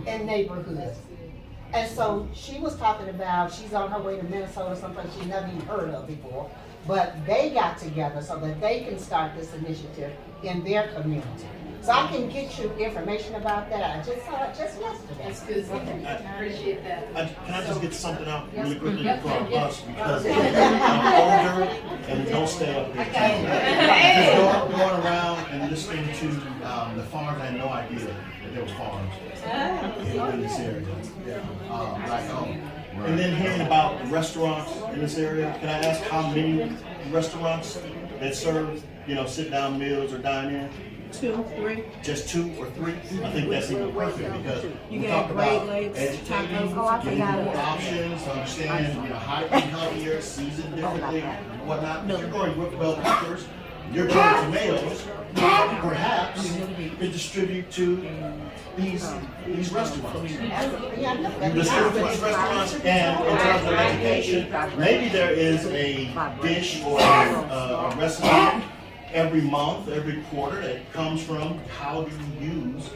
and neighborhoods. And so she was talking about, she's on her way to Minnesota, someplace she's never even heard of before, but they got together so that they can start this initiative in their community. So I can get you information about that. I just saw it just yesterday. That's good. Appreciate that. Can I just get something out really quickly before I bust? Because I'm older and don't stay up here. Just going around and listening to the farms, I had no idea that there were farms in this area. Black owned. And then hearing about the restaurants in this area, can I ask how many restaurants that serve, sit down meals or dine in? 2, 3. Just 2 or 3? I think that's even perfect because You we got talk about Great Lakes, educating, tacos. getting more options, understand, how to eat healthier, season differently, whatnot. If you're growing bell peppers, you're growing tomatoes, perhaps you could distribute to these restaurants. You distribute to these restaurants, and in terms of education, maybe there is a dish or a recipe every month, every quarter that comes from how do you use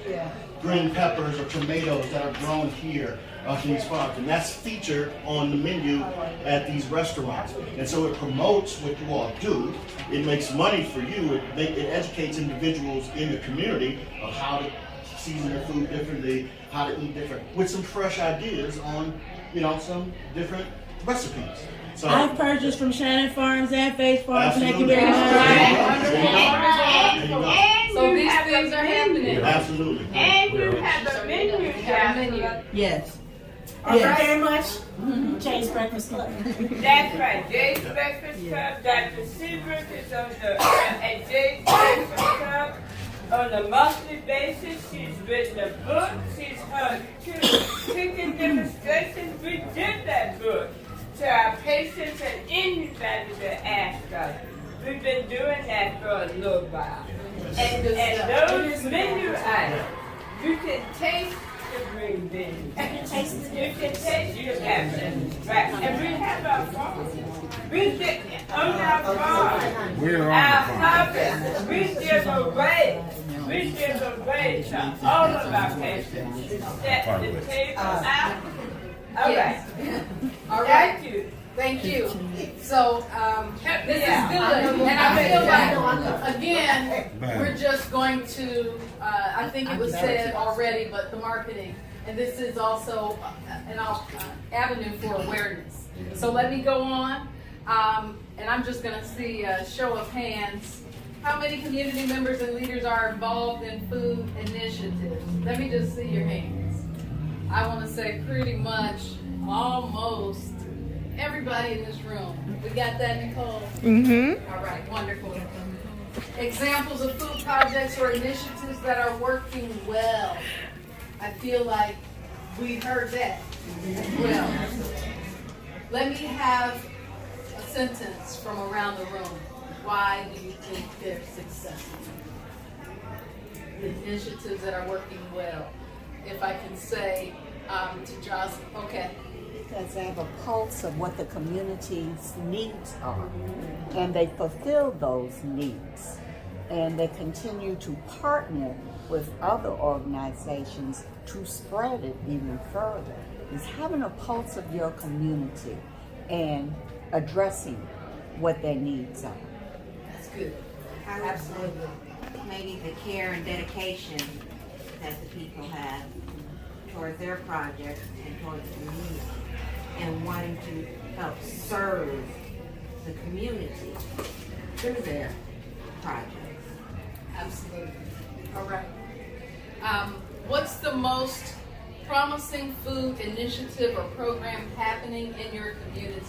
green peppers or tomatoes that are grown here on these farms. And that's featured on the menu at these restaurants. And so it promotes what you all do. It makes money for you. It educates individuals in the community of how to season their food differently, how to eat different, with some fresh ideas on, some different recipes. So, I've purchased from Shannon Farms and Faith Farms. Thank you very much. So these things are happening. Absolutely. And you have a menu, Jasmine. Yes. Thank you very much. Jay's Breakfast Club. That's right, Jay's Breakfast Club. Dr. Seabrook is on at Jay's Breakfast Club on a monthly basis. She's written a book. She's heard 2 cooking demonstrations. We did that book to our patients and anybody that asked us. We've been doing that for a little while. And those menu items, you can taste the green beans. You can taste your peppers. Right. And we have our farm. We did on our farm. We're on Our the farm. harvest. We give away. We give away to all of our patients. Set the table out. All right. All right. Thank you. Thank you. So, this is good. And I feel like, again, we're just going to, I think it was said already, but the marketing. And this is also an avenue for awareness. So let me go on. And I'm just going to see a show of hands. How many community members and leaders are involved in food initiatives? Let me just see your hands. I want to say pretty much almost everybody in this room. We got that, Nicole? Mm-hmm. All right, wonderful. Examples of food projects or initiatives that are working well. I feel like we heard that well. Let me have a sentence from around the room. Why do you think they're successful? The initiatives that are working well. If I can say to Joss, okay. Because they have a pulse of what the community's needs are, and they fulfill those needs, and they continue to partner with other organizations to spread it even further. It's having a pulse of your community and addressing what their needs are. That's good. Absolutely. Maybe the care and dedication that the people have towards their projects and towards the community, and wanting to help serve the community through their projects. Absolutely. All right. What's the most promising food initiative or program happening in your community?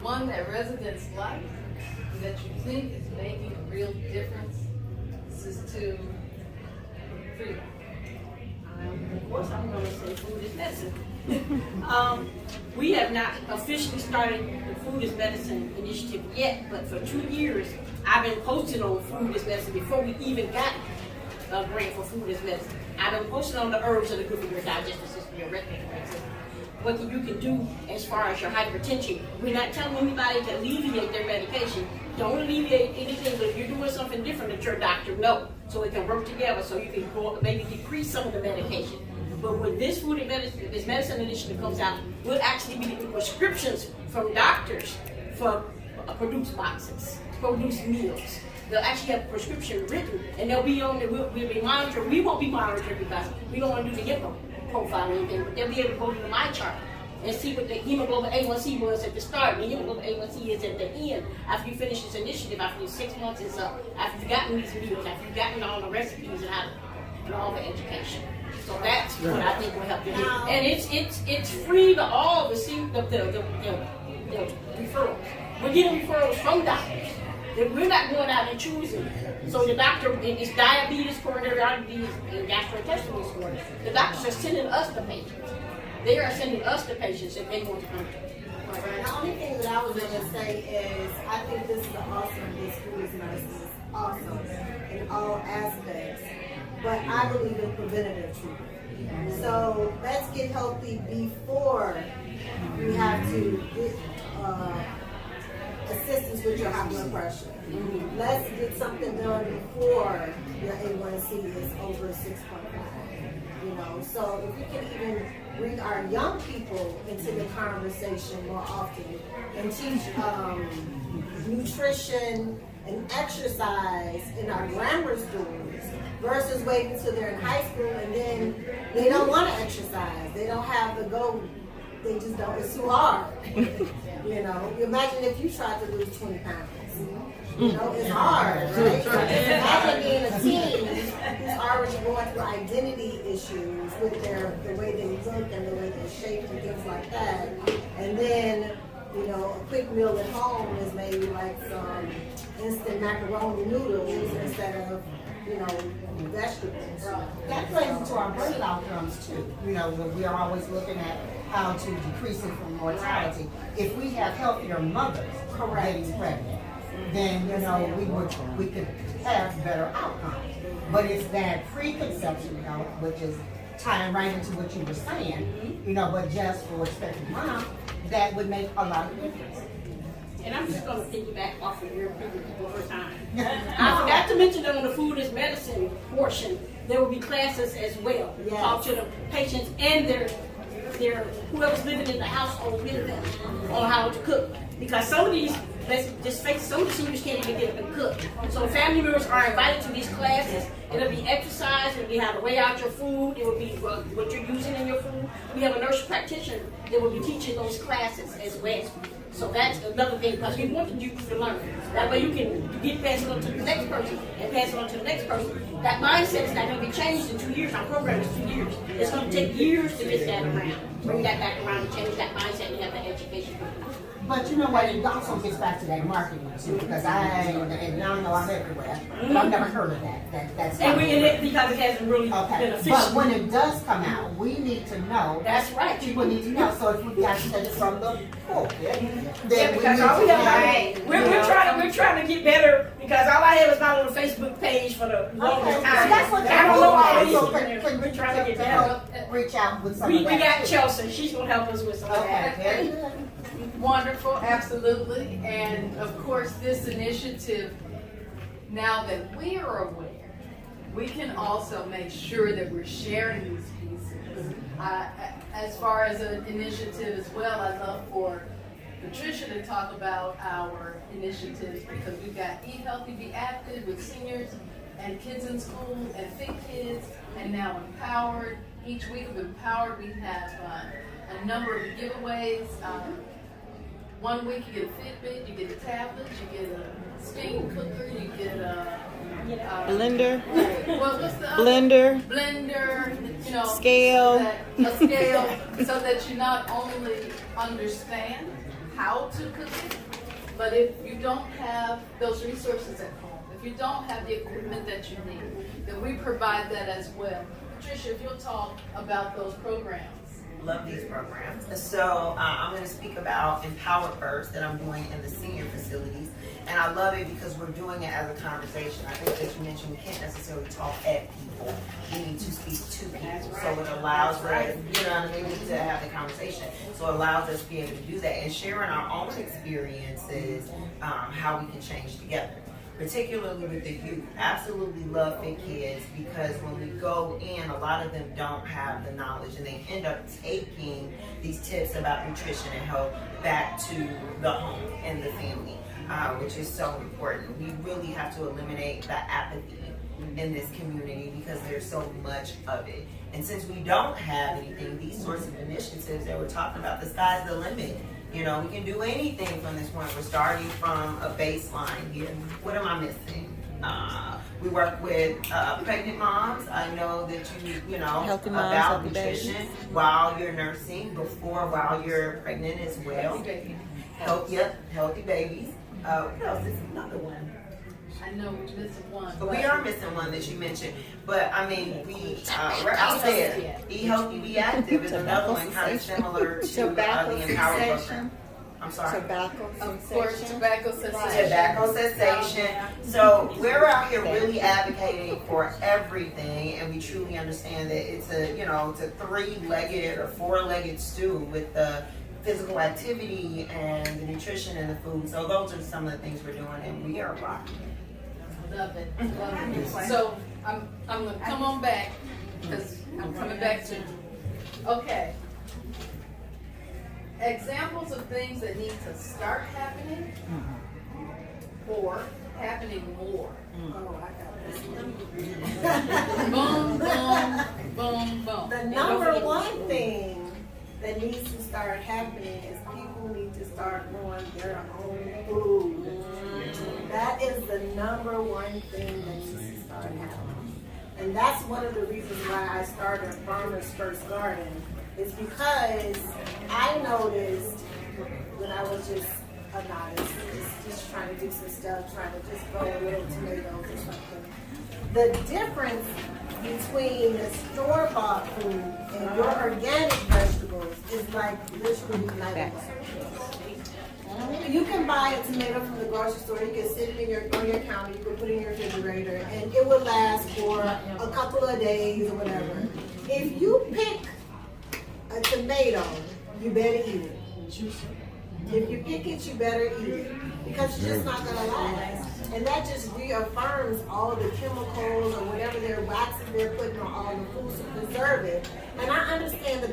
One that residents like, that you think is making a real difference? This is to Frida. Of course, I'm going to say food is medicine. We have not officially started the Food is Medicine initiative yet, but for 2 years, I've been posting on Food is Medicine before we even got a grant for Food is Medicine. I've been posting on the herbs that are good for your digestive system, your respiratory system. What you can do as far as your hypertension. We're not telling anybody to alleviate their medication. Don't alleviate anything, but if you're doing something different, that your doctor know, so it can work together, so you can maybe decrease some of the medication. But when this food and medicine, this medicine initiative comes out, we'll actually be getting prescriptions from doctors for produce boxes, produce meals. They'll actually have a prescription written, and they'll be on. We'll be monitored. We won't be monitored because we don't want to do the HIPAA profile or anything. But they'll be able to go to the MyChart and see what the hemoglobin A1C was at the start, and the hemoglobin A1C is at the end. After you finish this initiative, after your 6 months is up, after you've gotten these meals, after you've gotten all the recipes and all the education. So that's what I think will help you. And it's free to all the referrals. We're getting referrals from doctors. We're not going out and choosing. So the doctor, it's diabetes, coronary artery disease, and gastrointestinal disorder. The doctors are sending us the patients. They are sending us the patients if they want to come to. Right. The only thing that I was going to say is I think this is awesome. This food is medicine is awesome in all aspects. But I believe in preventative treatment. So let's get healthy before you have to get assistance with your high blood pressure. Let's get something done before your A1C is over 6.5. You know, so if we can even bring our young people into the conversation more often and teach nutrition and exercise in our grammar schools versus waiting until they're in high school and then they don't want to exercise. They don't have the goal. They just don't. It's too hard. You know, imagine if you tried to lose 20 pounds. You know, it's hard, right? So imagine being a teen who's already going through identity issues with the way they look and the way they're shaped and things like that. And then, you know, a quick meal at home is maybe like some instant macaroni noodles instead of, you know, vegetables. That plays into our brain outcomes too. You know, when we are always looking at how to decrease it from mortality. If we have healthier mothers getting pregnant, then you know we could have better outcomes. But it's that preconception, you know, which is tying right into what you were saying, you know, but just for expecting mom, that would make a lot of difference. And I'm just going to piggyback off of your previous one more time. I forgot to mention that on the food is medicine portion, there will be classes as well. Yes. Talk to the patients and their whoever's living in the household with them on how to cook. Because some of these, let's just face it, some of the seniors can't even get up and cook. So family members are invited to these classes. It'll be exercise, it'll be how to weigh out your food, it will be what you're using in your food. We have a nurse practitioner that will be teaching those classes as well. So that's another thing, because we want you to learn. That way you can get passed on to the next person and pass it on to the next person. That mindset is not going to be changed in 2 years. Our program is 2 years. It's going to take years to get that around. Bring that back around and change that mindset and have the education. But you know what, it also gets back to that marketing too, because and y'all know I'm everywhere, but I've never heard of that. That's because it hasn't really been official. But when it does come out, we need to know. That's right. People need to know. So if we got to take it from the pulpit, then because all we have, we're trying to get better, because all I have is my little Facebook page for the longest time. So that's what I don't know all these. We're trying to get better. Reach out with some of that. We got Chelsea. She's going to help us with some of that. Very good. Wonderful, absolutely. And of course, this initiative, now that we are aware, we can also make sure that we're sharing these pieces. As far as an initiative as well, I'd love for Patricia to talk about our initiatives, because we've got Eat Healthy, Be Active with seniors and kids in school and Fit Kids, and now Empowered. Each week of Empowered, we have a number of giveaways. 1 week you get a Fitbit, you get a tablet, you get a steam cooker, you get a Blender. Well, what's the other? Blender, you know, Scale. A scale, so that you not only understand how to cook it, but if you don't have those resources at home, if you don't have the equipment that you need, then we provide that as well. Patricia, if you'll talk about those programs. Love these programs. So I'm going to speak about Empower First that I'm doing in the senior facilities. And I love it because we're doing it as a conversation. I think that you mentioned we can't necessarily talk at people. We need to speak to people. So it allows us, you know what I mean, we need to have the conversation. So it allows us to be able to do that and sharing our own experiences, how we can change together. Particularly with the youth. Absolutely love Fit Kids because when we go in, a lot of them don't have the knowledge and they end up taking these tips about nutrition and health back to the home and the family, which is so important. We really have to eliminate the apathy in this community because there's so much of it. And since we don't have anything, these sorts of initiatives that we're talking about, the sky's the limit. You know, we can do anything from this point. We're starting from a baseline here. What am I missing? We work with pregnant moms. I know that you know, Healthy moms, about healthy nutrition babies. while you're nursing, while you're pregnant as well. Healthy babies. What else is another one? I know we're missing one. But we are missing one that you mentioned. But I mean, we're out there. Be healthy, be active is another one kind of similar to the Empower program. I'm sorry. Of course, tobacco cessation. Tobacco cessation. So we're out here really advocating for everything, and we truly understand that it's a, you know, it's a 3-legged or 4-legged stool with the physical activity and the nutrition and the food. So those are some of the things we're doing, and we are rocking. Love it. Love it. So I'm gonna come on back because I'm coming back to. Okay. Examples of things that need to start happening or happening more. Oh, I got this one. Boom, boom, boom, boom. The number one thing that needs to start happening is people need to start growing their own food. That is the number one thing that needs to start happening. And that's one of the reasons why I started Farmer's First Garden, is because I noticed when I was just a novice, just trying to do some stuff, trying to just grow a little tomatoes or something. The difference between the store-bought food and your organic vegetables is like literally night and day. You can buy a tomato from the grocery store, you can sit it on your counter, you can put it in your refrigerator, and it will last for a couple of days or whatever. If you pick a tomato, you better eat it. If you pick it, you better eat it, because it's just not gonna last. And that just reaffirms all the chemicals or whatever they're waxing they're putting on all the foods to preserve it. And I understand the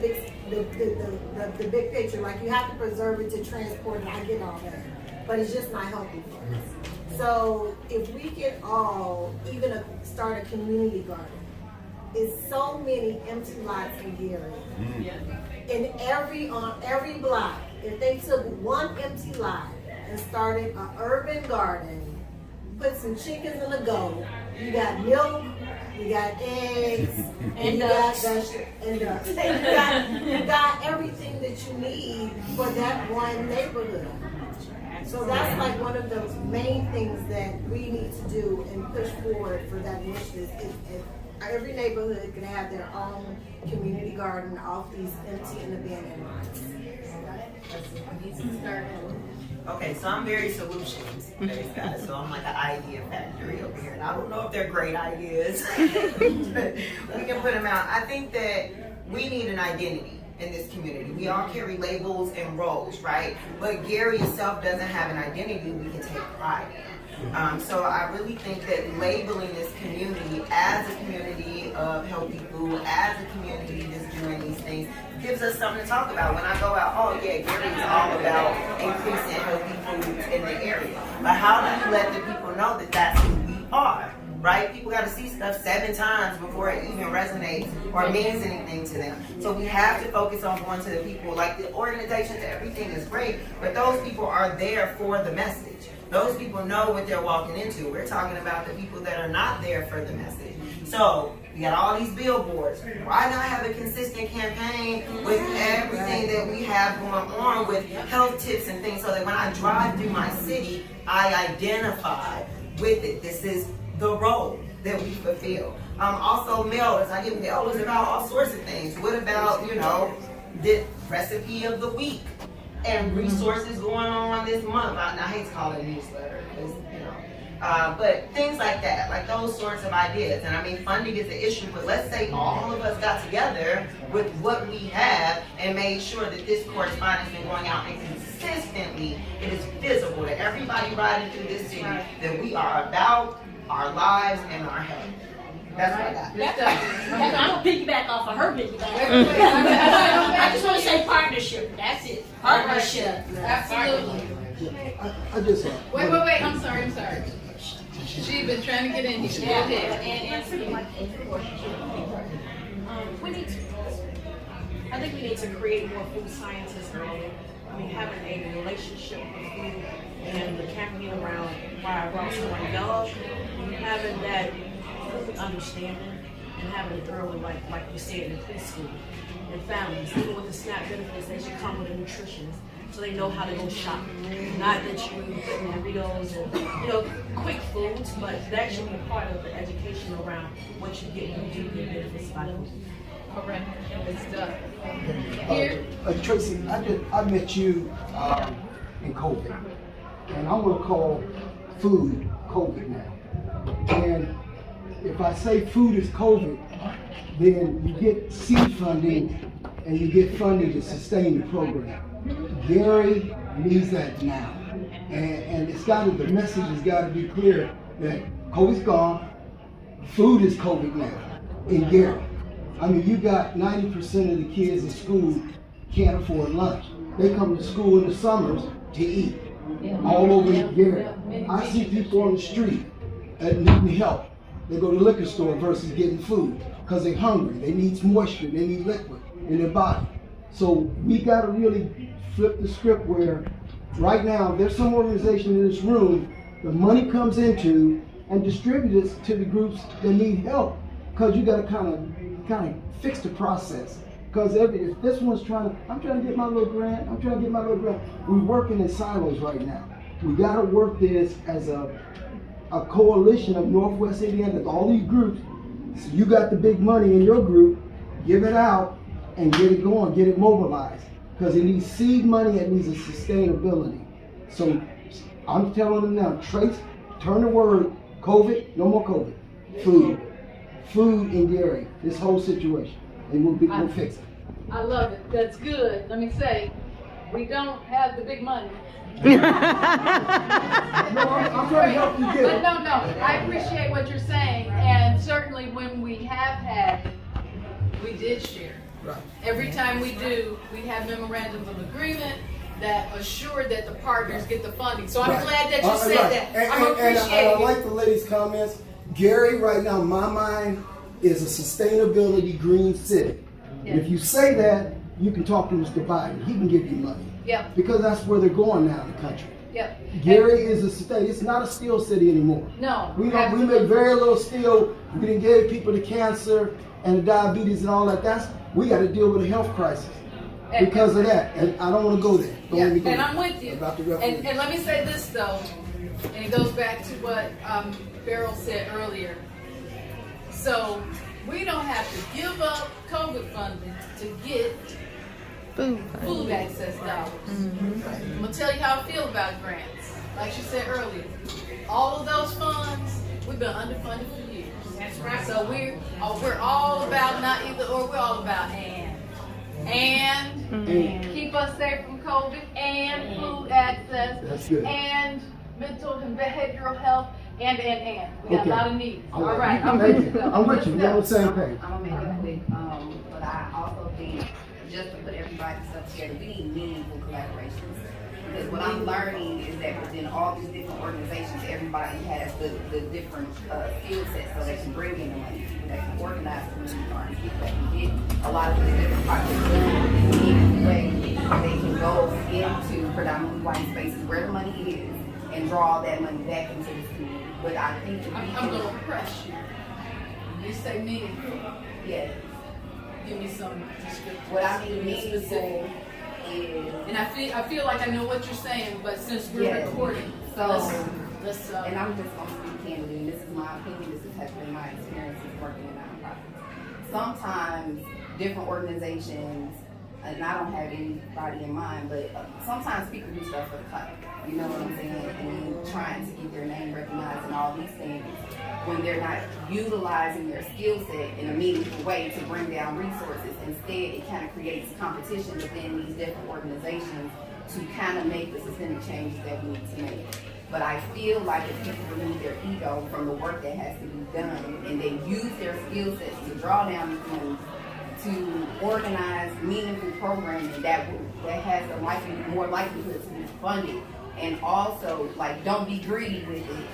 big picture, like you have to preserve it to transport it, I get all that. But it's just not healthy for us. So if we can all even start a community garden, it's so many empty lots in Gary. In on every block, if they took one empty lot and started an urban garden, put some chickens in the goat, you got milk, you got eggs, and ducks, and ducks. You got everything that you need for that one neighborhood. So that's like one of the main things that we need to do and push forward for that initiative. If every neighborhood can have their own community garden off these empty and abandoned lots. Okay, so I'm very solutions-based guy, so I'm like an idea factory over here. And I don't know if they're great ideas, but we can put them out. I think that we need an identity in this community. We all carry labels and roles, right? But Gary itself doesn't have an identity we can take pride in. So I really think that labeling this community as a community of healthy food, as a community that's doing these things, gives us something to talk about. When I go out, oh yeah, Gary is all about increasing healthy foods in the area. But how do you let the people know that that's who we are? right? People got to see stuff 7 times before it even resonates or means anything to them. So we have to focus on going to the people. Like the organizations, everything is great, but those people are there for the message. Those people know what they're walking into. We're talking about the people that are not there for the message. So we got all these billboards. Why not have a consistent campaign with everything that we have going on with health tips and things so that when I drive through my city, I identify with it. This is the role that we fulfill. Also mailers. I get mailers about all sorts of things. What about, the recipe of the week and resources going on this month? I hate to call it a newsletter because, but things like that, like those sorts of ideas. And I mean, funding is the issue, but let's say all of us got together with what we have and made sure that this correspondence is going out and consistently it is visible to everybody riding through this city that we are about our lives and our health. That's what I got. I'm gonna piggyback off of her piggyback. I just want to say partnership. That's it. Partnership. Absolutely. I just Wait, I'm sorry. She's been trying to get in here. Go ahead. I think we need to create more food scientists early. I mean, having a relationship with food and the campaign around why we're also going to develop, having that food understanding and having it early, like you said, in preschool and families. Even with the SNAP benefits, they should come with a nutritionist so they know how to go shop. Not that you put Doritos and quick foods, but that should be part of the education around what you get when you do get benefits by food. Correct. Good stuff. Here. Tracy, I met you in COVID, and I'm gonna call food COVID now. And if I say food is COVID, then you get seed funding and you get funding to sustain the program. Gary needs that now, and the message has got to be clear that COVID's gone, food is COVID now in Gary. I mean, you got 90% of the kids in school can't afford lunch. They come to school in the summers to eat. All over Gary. I see people on the street needing help. They go to the liquor store versus getting food because they're hungry. They need moisture. They need liquid in their body. So we got to really flip the script where right now there's some organization in this room the money comes into and distributes it to the groups that need help, because you got to kind of fix the process. Because if this one's I'm trying to get my little grant, we're working in silos right now. We got to work this as a coalition of Northwest Indiana, all these groups. So you got the big money in your group, give it out and get it going, get it mobilized. Because it needs seed money, it needs a sustainability. So I'm telling them now, turn the word COVID, no more COVID, food. Food in Gary, this whole situation, and we'll fix it. I love it. That's good. Let me say, we don't have the big money. I'm trying to help you get it. But no, I appreciate what you're saying, and certainly when we have had it, we did share. Right. Every time we do, we have memorandums of agreement that assure that the partners get the funding. So I'm glad that you said that. I appreciate it. I like the lady's comments. Gary, right now, my mind is a sustainability green city. Yeah. And if you say that, you can talk to Mr. Biden. He can give you money. Yeah. Because that's where they're going now in the country. Yep. Gary is a state. It's not a steel city anymore. No. We make very little steel. We didn't give people the cancer and the diabetes and all that. We got to deal with a health crisis because of that. And I don't want to go there. And I'm with you. About the and let me say this though, and it goes back to what Beryl said earlier. So we don't have to give up COVID funding to get food access dollars. I'm gonna tell you how I feel about grants. Like she said earlier, all of those funds we've been underfunded for years. That's right. So we're all about not either or. We're all about and keep us safe from COVID and food access. That's good. And mental and behavioral health and. We got a lot of needs. All right. I'm with you. We're on the same page. I'm going to make it quick, but I also think just to put everybody stuff together, we need meaningful collaborations. Because what I'm learning is that within all these different organizations, everybody has the different skill sets, so they can bring in the money, people that can organize community farms, people that can get a lot of these different projects done in a way they can go into predominantly white spaces where the money is and draw that money back into the community. But I think that I'm going to press you. You say meaningful. Yeah. Give me some description. What I mean meaningful is, and I feel like I know what you're saying, but since we're recording, so let's and I'm just going to speak candidly, and this is my opinion, this has been my experiences working in nonprofits. Sometimes different organizations, and I don't have anybody in mind, but sometimes people do stuff for the clout. You know what I'm saying? And trying to get their name recognized and all these things when they're not utilizing their skill set in a meaningful way to bring down resources. Instead, it kind of creates competition within these different organizations to kind of make the systemic changes that we need to make. But I feel like if people remove their ego from the work that has to be done and they use their skill sets to draw down these monies to organize meaningful programming that has the more likelihood to be funded, and also like don't be greedy with it,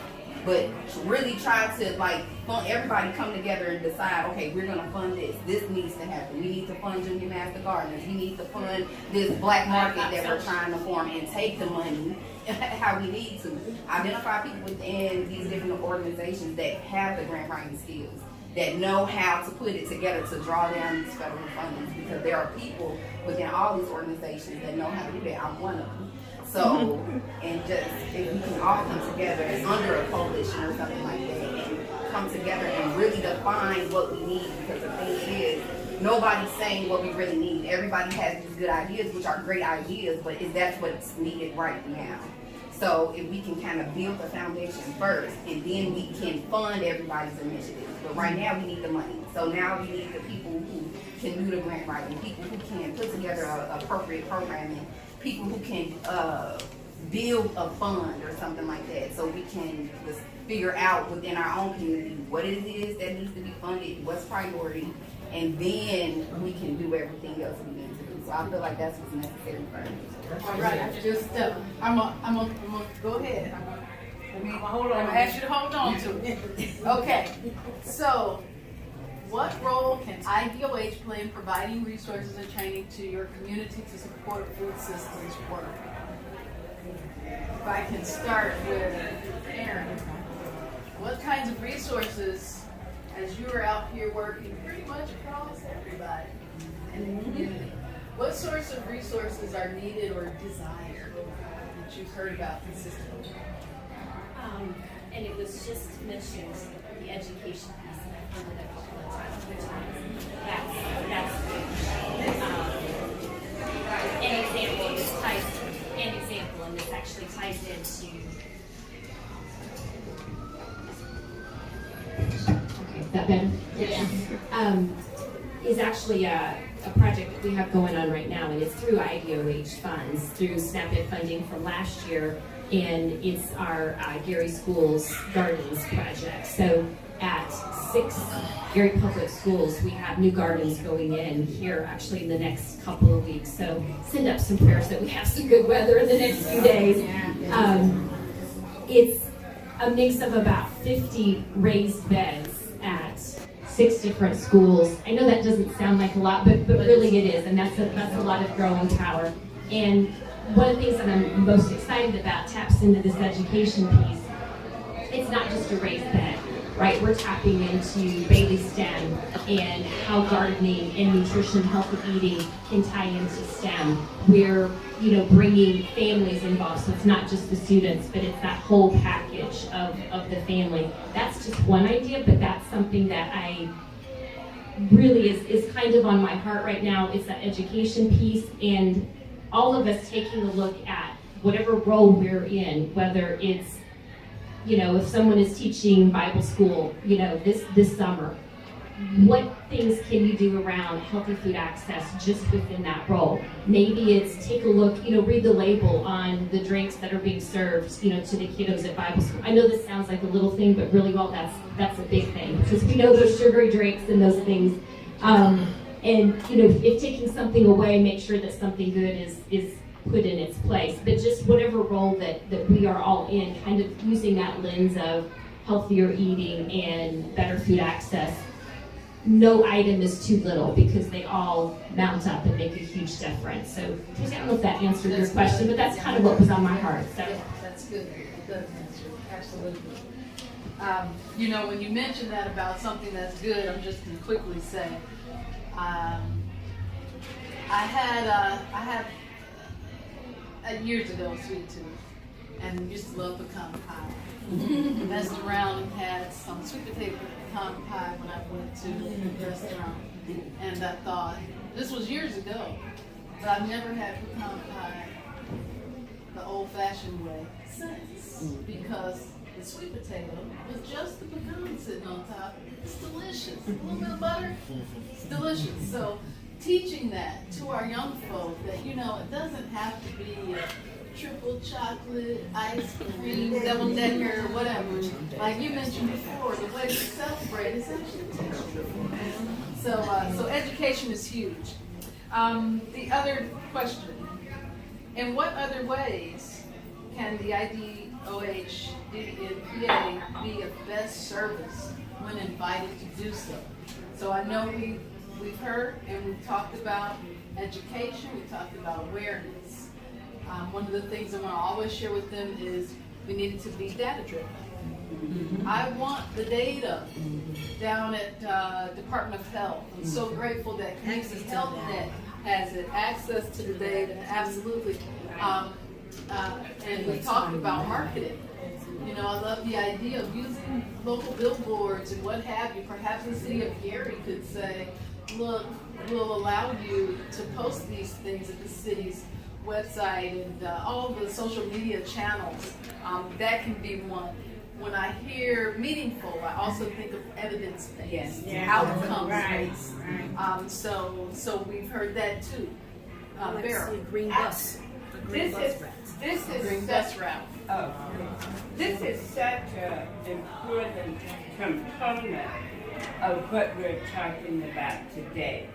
but really try to like fund, everybody come together and decide, okay, we're gonna fund this. This needs to happen. We need to fund Junior Master Gardeners. We need to fund this black market that we're trying to form and take the money how we need to. Identify people within these different organizations that have the grant writing skills, that know how to put it together to draw down these federal fundings, because there are people within all these organizations that know how to do that. I'm one of them. So, and just if we can all come together under a coalition or something like that and come together and really define what we need, because the thing is, nobody's saying what we really need. Everybody has these good ideas, which are great ideas, but that's what's needed right now. So if we can kind of build the foundation first, and then we can fund everybody's initiatives. But right now we need the money. So now we need the people who can do the grant writing, people who can put together appropriate programming, people who can build a fund or something like that, so we can just figure out within our own community what it is that needs to be funded, what's priority, and then we can do everything else we need to do. So I feel like that's what's necessary first. All right, just I'm gonna go ahead. I'm gonna ask you to hold on to it. Okay, so what role can IDOH play in providing resources and training to your community to support food systems work? If I can start with Aaron, what kinds of resources, as you are out here working pretty much across everybody in the community, what sorts of resources are needed or desired that you've heard about consistently? And it was just mentioned, the education piece, and I've heard it a couple of times. That's an example, and this actually ties into. Okay, is that better? Yeah. Is actually a project that we have going on right now, and it's through IDOH funds, through SNAP-Ed funding from last year, and it's our Gary Schools Gardens project. So at 6 Gary Public Schools, we have new gardens going in here actually in the next couple of weeks. So send up some prayers that we have some good weather in the next few days. It's a mix of about 50 raised beds at 6 different schools. I know that doesn't sound like a lot, but really it is, and that's a lot of growing power. And one of the things that I'm most excited about taps into this education piece. It's not just a raised bed, right? We're tapping into Bailey STEM and how gardening and nutrition, healthy eating can tie into STEM. We're, bringing families involved, so it's not just the students, but it's that whole package of the family. That's just one idea, but that's something that I really is kind of on my heart right now. It's that education piece, and all of us taking a look at whatever role we're in, whether it's, if someone is teaching Bible school, this summer, what things can you do around healthy food access just within that role? Maybe it's take a look, read the label on the drinks that are being served, to the kiddos at Bible school. I know this sounds like a little thing, but really, well, that's a big thing, because we know those sugary drinks and those things. And if taking something away, make sure that something good is put in its place. But just whatever role that we are all in, kind of using that lens of healthier eating and better food access. No item is too little because they all mount up and make a huge difference. So Tracy, I don't know if that answered your question, but that's kind of what was on my heart. So Yeah, that's good. It does answer. Absolutely. You know, when you mention that about something that's good, I'm just going to quickly say, I had years ago a sweet tooth and used to love pecan pie. Messed around and had some sweet potato pecan pie when I went to the restaurant, and I thought, this was years ago, but I've never had pecan pie the old-fashioned way since, because the sweet potato was just the pecan sitting on top. It's delicious. A little bit of butter, it's delicious. So teaching that to our young folk that, you know, it doesn't have to be a triple chocolate, ice cream, double decker, whatever. Like you mentioned before, the way to celebrate is actually tasty. So education is huge. The other question, in what other ways can the IDOH, DNPA be of best service when invited to do so? So I know we've heard and we've talked about education, we talked about awareness. One of the things I want to always share with them is we need it to be data driven. I want the data down at Department of Health. I'm so grateful that Community Health Net has it, access to the data, absolutely. And we talked about marketing. You know, I love the idea of using local billboards and what have you. Perhaps the city of Gary could say, look, we'll allow you to post these things at the city's website and all the social media channels. That can be one. When I hear meaningful, I also think of evidence-based, outcomes-based. So we've heard that too. Vera. Green bus. This is bus route. Oh, this is such an important component of what we're talking about today.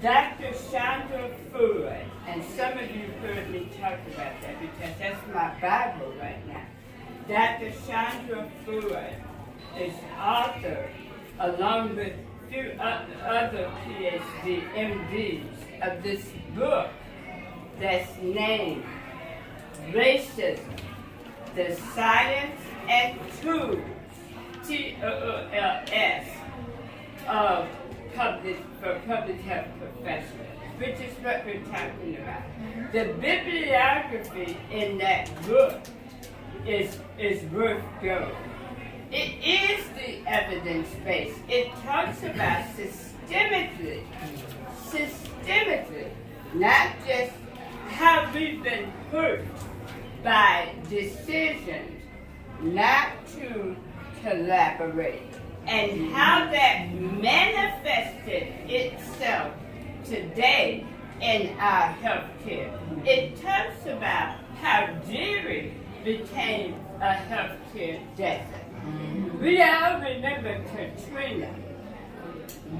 Dr. Chandra Ford, and some of you heard me talk about that because that's my Bible right now. Dr. Chandra Ford is author, along with a few other PhD MDs, of this book that's named Racism, the Science and Tools, TOOLS, of public health professionals, which is what we're talking about. The bibliography in that book is worth going. It is the evidence base. It talks about systemically, not just how we've been hurt by decisions not to collaborate, and how that manifested itself today in our healthcare. It talks about how Gary became a healthcare desert. We all remember Katrina.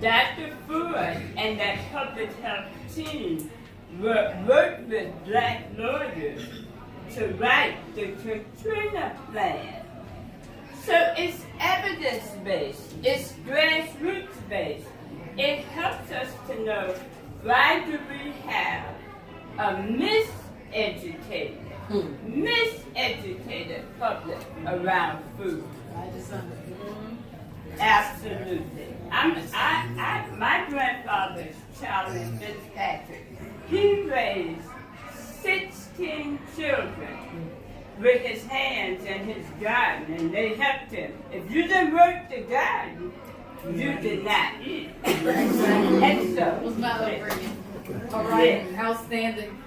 Dr. Ford and that public health team worked with black lawyers to write the Katrina plan. So it's evidence-based, it's grassroots-based. It helps us to know, why do we have a miseducated public around food? Absolutely. My grandfather's Charlie Fitzpatrick. He raised 16 children with his hands and his garden, and they helped him. If you didn't work the garden, you did not eat. And so, was my upbringing. All right, outstanding.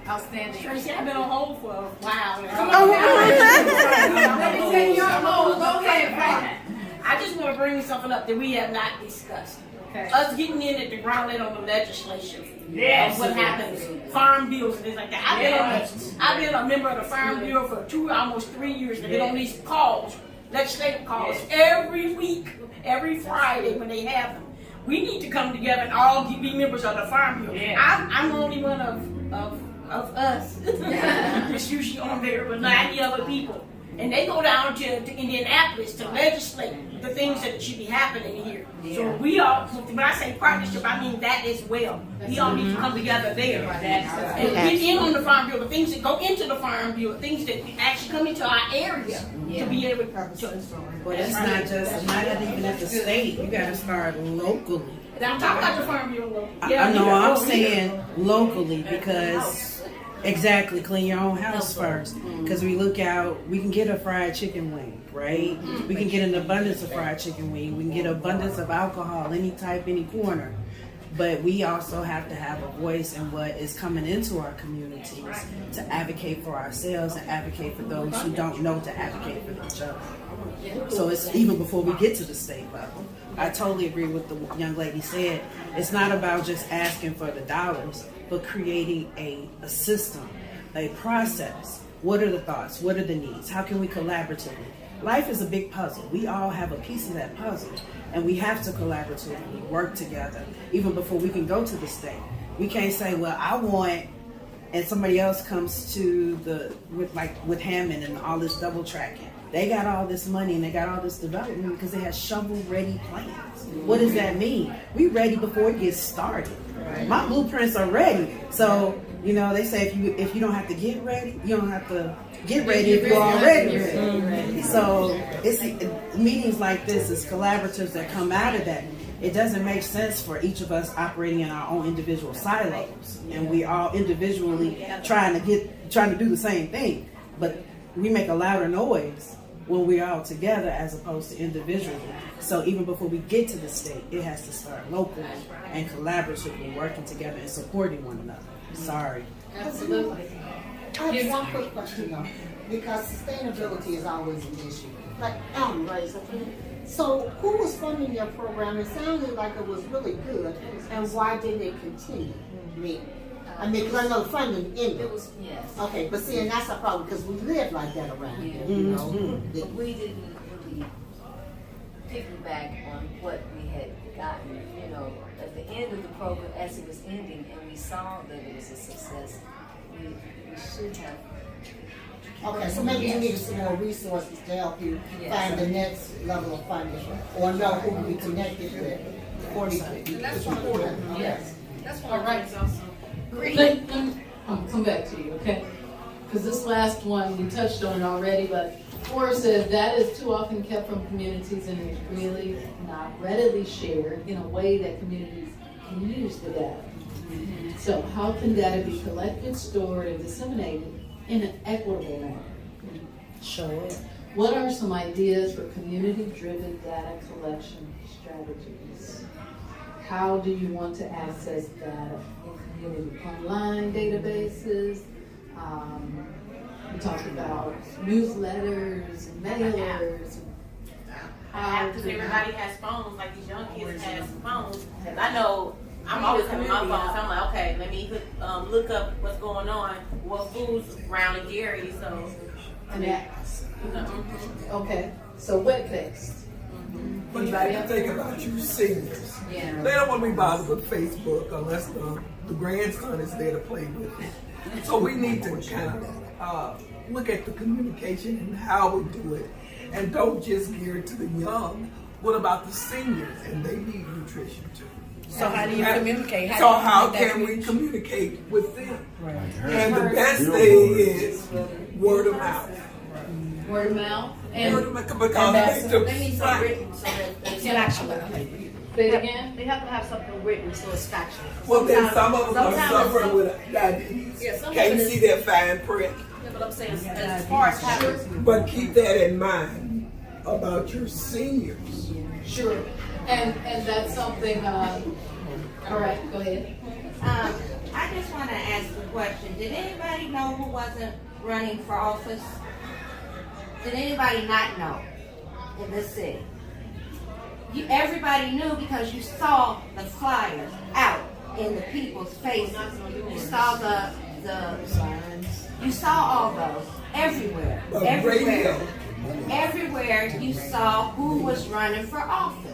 Tracy, I've been on hold for a while. Come on. Let me take you on hold. Go ahead. I just want to bring something up that we have not discussed. Okay. Us getting in at the ground level on the legislation. Yes. What happens? Farm bills and things like that. I've been a member of the Farm Bill for almost 3 years. I've been on these calls, legislative calls, every week, every Friday when they have them. We need to come together and all be members of the Farm Bill. I'm only one of of us. It's usually on there, but 90 other people. And they go down to Indianapolis to legislate the things that should be happening here. So we all, when I say partnership, I mean that as well. We all need to come together there. And get in on the farm bill, the things that go into the farm bill, the things that actually come into our area to be able to. But it's not even at the state. You got to start locally. I'm talking about the farm bill. I know I'm saying locally because exactly, clean your own house first. Because we look out, we can get a fried chicken wing, right? We can get an abundance of fried chicken wing. We can get abundance of alcohol, any type, any corner. But we also have to have a voice in what is coming into our communities to advocate for ourselves and advocate for those who don't know to advocate for each other. So it's even before we get to the state level. I totally agree with the young lady said. It's not about just asking for the dollars, but creating a system, a process. What are the thoughts? What are the needs? How can we collaboratively? Life is a big puzzle. We all have a piece of that puzzle, and we have to collaboratively work together even before we can go to the state. We can't say, well, I want, and somebody else comes to with Hammond and all this double tracking. They got all this money and they got all this development because they have shovel-ready plans. What does that mean? We ready before it gets started. My blueprints are ready. So, they say if you don't have to get ready, you don't have to get ready if you're already ready. So it's meetings like this, is collaboratives that come out of that. It doesn't make sense for each of us operating in our own individual silos, and we all individually trying to do the same thing. But we make a louder noise when we're all together as opposed to individually. So even before we get to the state, it has to start locally and collaboratively working together and supporting one another. Sorry. Absolutely. I have one quick question though, because sustainability is always an issue. Like, so who was funding your program? It sounded like it was really good, and why didn't it continue? Because I know the funding ended. It was, yes. Okay, but see, and that's a problem because we live like that around here, But we didn't really piggyback on what we had gotten, at the end of the program, as it was ending, and we saw that it was a success, we should have. Okay, so maybe you needed some more resources to help you find the next level of funding, or know who to be connected with. That's important. Yes. That's All right. I'll come back to you, okay? Because this last one, we touched on it already, but Forrest says that is too often kept from communities and is really not readily shared in a way that communities can use the data. So how can data be collected, stored, and disseminated in an equitable manner? Sure. What are some ideas for community-driven data collection strategies? How do you want to access data in community online databases? We talked about newsletters, mailers. Because everybody has phones, like these young kids have phones. I know I'm always having my phone, so I'm like, okay, let me look up what's going on, what food's around in Gary. So, Okay, so web-based. But you have to think about you seniors. Yeah. They don't want to be bothered with Facebook unless the grandson is there to play with it. So we need to kind of look at the communication and how we do it, and don't just gear it to the young. What about the seniors? And they need nutrition too. So how do you communicate? How can we communicate with them? Right. And the best thing is word of mouth. Word of mouth? Because they need some written so that they can actually. Say it again? They have to have something written so it's factual. Well, then some of them are suffering with diabetes. Can't see their fine print. Yeah, but I'm saying as far as having. But keep that in mind about your seniors. Sure. And that's something, all right, go ahead. I just want to ask a question. Did anybody know who wasn't running for office? Did anybody not know in this city? Everybody knew because you saw the flyers out in the people's faces. You saw the you saw all those everywhere. Everywhere you saw who was running for office.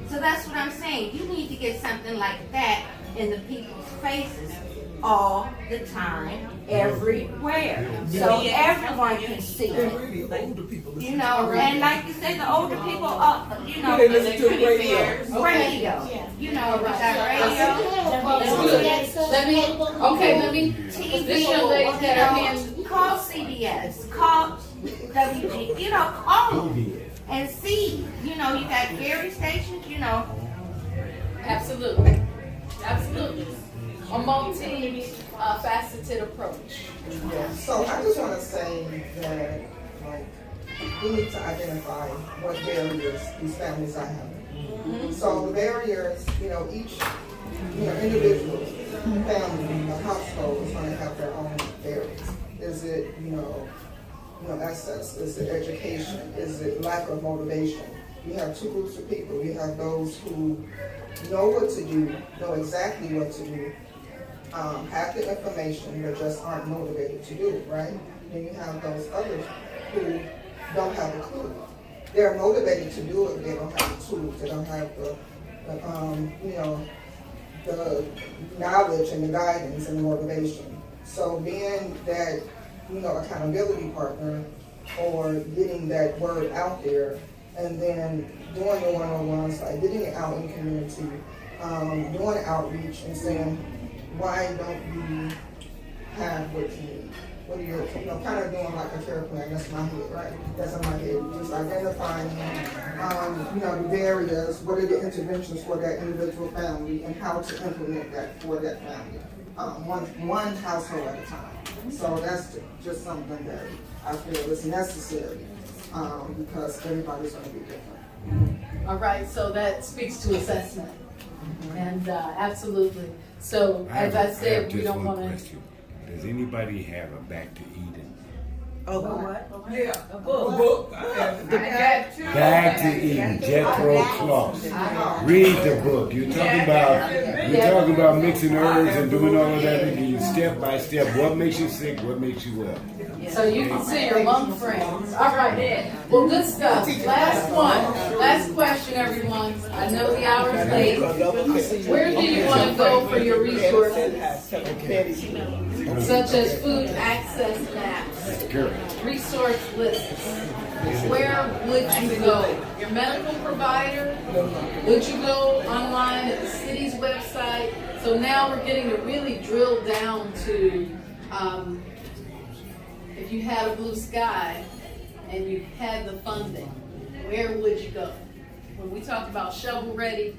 So that's what I'm saying. You need to get something like that in the people's faces all the time, everywhere, so everyone can see it. You know, and like you said, the older people, you know, They listen to radio. radio. You know, we got radio. Let me, this young lady had her hands. Call CBS, call WG, you know, call them and see. You know, you got Gary stations, you know. Absolutely. Absolutely. A multi-faceted approach. Yeah, so I just want to say that, like, we need to identify what barriers these families are having. So the barriers, you know, each, individual, family, household is going to have their own barriers. Is it, access? Is it education? Is it lack of motivation? You have two groups of people. You have those who know what to do, know exactly what to do, have the information, but just aren't motivated to do it, right? Then you have those others who don't have a clue. They're motivated to do it, but they don't have the tools. They don't have the knowledge and the guidance and the motivation. So being that, accountability partner or getting that word out there and then doing the one-on-ones, like getting it out in the community, doing outreach and saying, why don't you have what you need? What are your, kind of doing like a care plan. That's my head, right? That's in my head. Just identifying, the barriers, what are the interventions for that individual family and how to implement that for that family. One household at a time. So that's just something that I feel is necessary because everybody's going to be different. All right, so that speaks to assessment. And absolutely. So as I said, we don't want to. Does anybody have a Back to Eden? Oh, what? Yeah, a book. Back to Eden, Jethro Kloss. Read the book. You're talking about mixing herbs and doing all of that. And you step by step. What makes you sick? What makes you well? So you can see your lung friends. All right. Well, good stuff. Last one. Last question, everyone. I know the hour is late. Where do you want to go for your resources? Such as food access maps, resource lists. Where would you go? Your medical provider? Would you go online at the city's website? So now we're getting to really drill down to if you had a blue sky and you had the funding, where would you go? When we talk about shovel ready,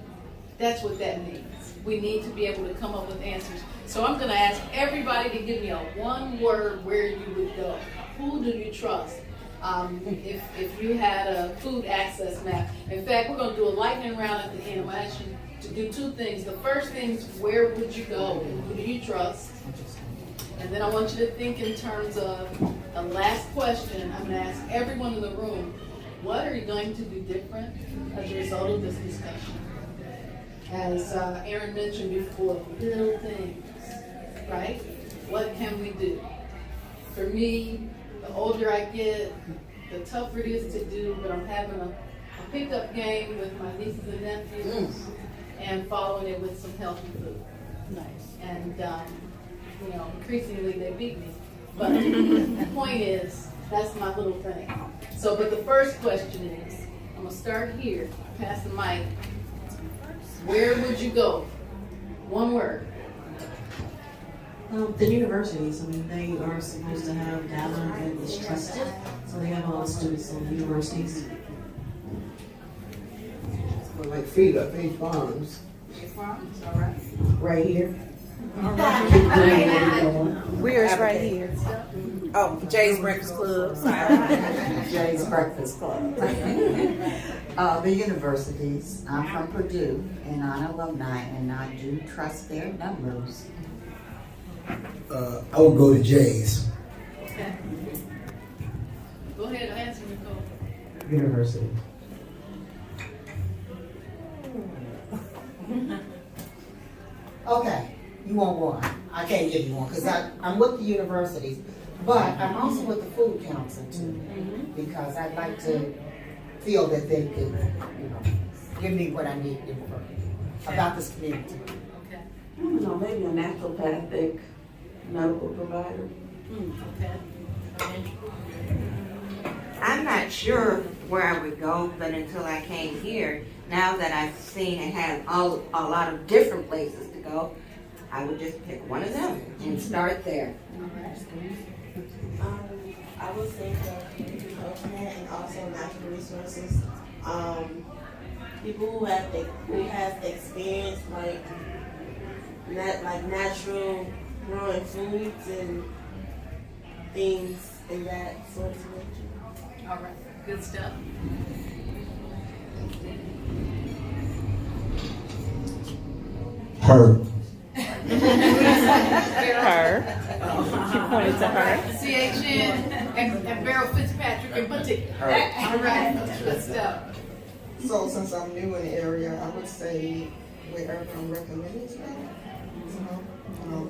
that's what that means. We need to be able to come up with answers. So I'm going to ask everybody to give me a one word where you would go. Who do you trust? If you had a food access map. In fact, we're going to do a lightning round at the end. I'm going to ask you to do two things. The first thing is, where would you go? Who do you trust? And then I want you to think in terms of the last question. I'm going to ask everyone in the room, what are you going to do different as a result of this discussion? As Aaron mentioned before, little things, right? What can we do? For me, the older I get, the tougher it is to do, but I'm having a pickup game with my nieces and nephews and following it with some healthy food. Nice. And, increasingly they beat me. But the point is, that's my little thing. So, but the first question is, I'm going to start here, pass the mic. Where would you go? One word. The universities, they are supposed to have data that is trusted, so they have all the students in the universities. Well, like Feed Farms. Feed Farms, all right. Right here. Where's right here? Oh, Jay's Breakfast Club. Sorry. Jay's Breakfast Club. The universities. I'm from Purdue and I'm an alumni, and I do trust their numbers. I would go to Jay's. Okay. Go ahead and answer, Nicole. University. Okay, you want one. I can't give you one because I'm with the universities, but I'm also with the Food Council too, because I'd like to feel that they could, give me what I need about this community. I don't know, maybe a naturopathic medical provider. Okay. I'm not sure where I would go, but until I came here, now that I've seen it has a lot of different places to go, I would just pick one of them and start there. I would think community development and also natural resources. People who have experience like natural growing foods and things in that sort of nature. All right, good stuff. Her. Her. She pointed to her. CHN and Beryl Fitzpatrick in particular. All right, good stuff. So since I'm new in the area, I would say wherever I'm recommended to go,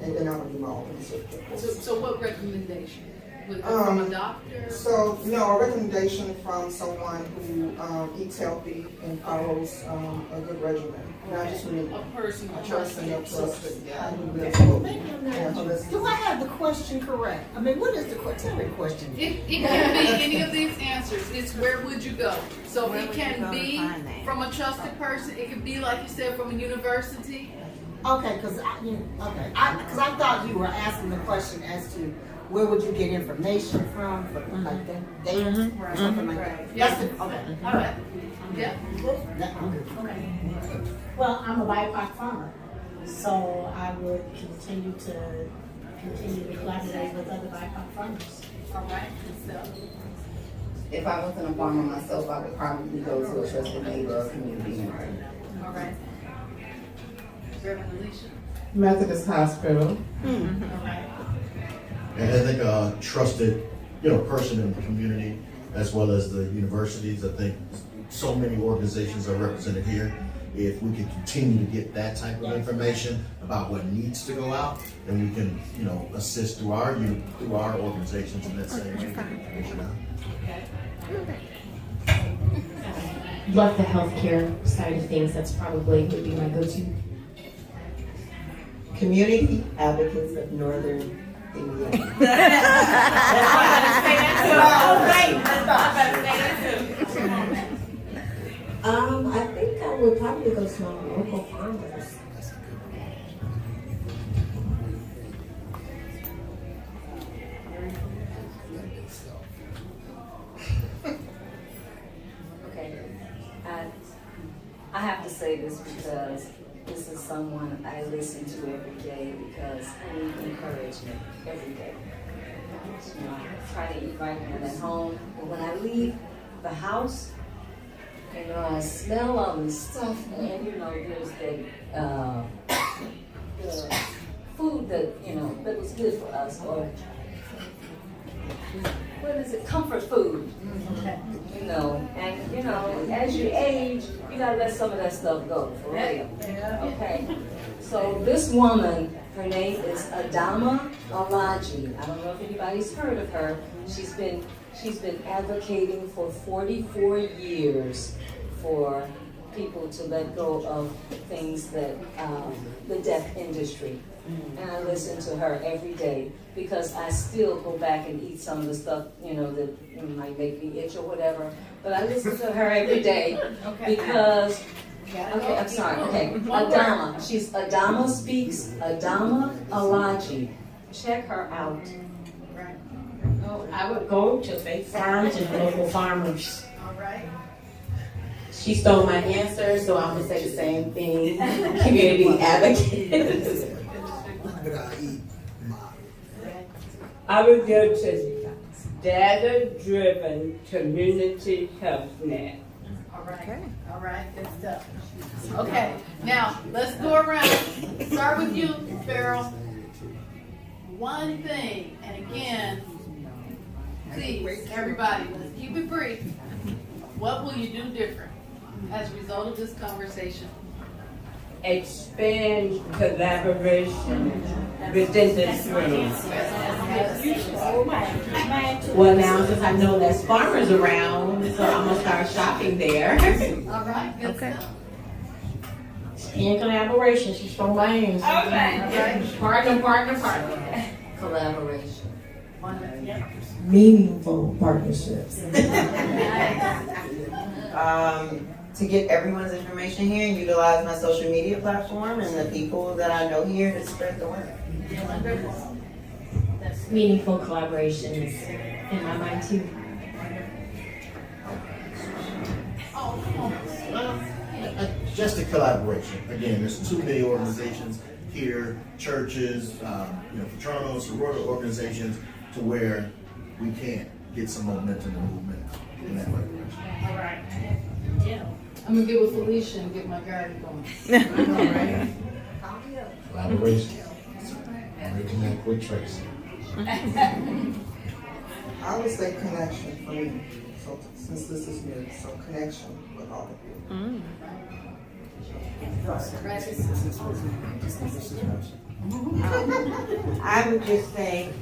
and then I would do my own research. So what recommendation? From a doctor? So, a recommendation from someone who eats healthy and follows a good regimen. Not just me. A person. A person that trusts. Do I have the question correct? I mean, what is the question? Tell me the question. It can be any of these answers. It's where would you go? So it can be from a trusted person. It could be, like you said, from a university. Okay, because I thought you were asking the question as to where would you get information from, like that data or something like that. Yes. Okay. All right. Yeah. Okay. Well, I'm a BIPOC farmer, so I would continue to collaborate with other BIPOC farmers. All right. So, If I wasn't a farmer myself, I would probably go to a trusted neighbor or community member. all right. Reverend Alicia. Methodist Hospital. All right. And I think a trusted, person in the community, as well as the universities. I think so many organizations are represented here. If we can continue to get that type of information about what needs to go out, then we can, assist through our organizations in that same information out. Love the healthcare side of things. That's probably would be my go-to. Community Advocates of Northern Indiana. I think I would probably go to my local farmers. Okay, I have to say this because this is someone I listen to every day because I need encouragement every day. I try to eat right when I'm at home, but when I leave the house, I smell all this stuff, and there's the food that was good for us, or what is it, comfort food, and as you age, you gotta let some of that stuff go, for real, okay? So this woman, her name is Adama Alaji. I don't know if anybody's heard of her. She's been advocating for 44 years for people to let go of things that the deaf industry. And I listen to her every day because I still go back and eat some of the stuff, that might make me itch or whatever. But I listen to her every day because, okay, I'm sorry, okay. Adama, Adama Speaks, Adama Alaji. Check her out. I would go to fake farms and local farmers. All right. She stole my answer, so I'm gonna say the same thing. Community advocates. I would go to data-driven community health net. All right. Okay. All right. Good stuff. Okay. Now let's go around. Start with you, Beryl. One thing, and again, please, everybody, let's keep it brief. What will you do different as a result of this conversation? Expand collaboration within this room. Well, now since I know there's farmers around, so I'm gonna start shopping there. All right. Good stuff. In collaboration, she stole my answer. Okay. Partner. collaboration. Meaningful partnerships. To get everyone's information here and utilize my social media platform and the people that I know here to spread the word. Meaningful collaborations in my mind too. Just a collaboration. Again, there's too many organizations here, churches, fraternal, sorority organizations, to where we can't get some momentum and movement in that right direction. All right. Yeah. I'm gonna get with Felicia and get my garden going. Collaboration. Reconnect with Tracy. I would say connection for me. So since this is new, so connection with all of you. I would just say,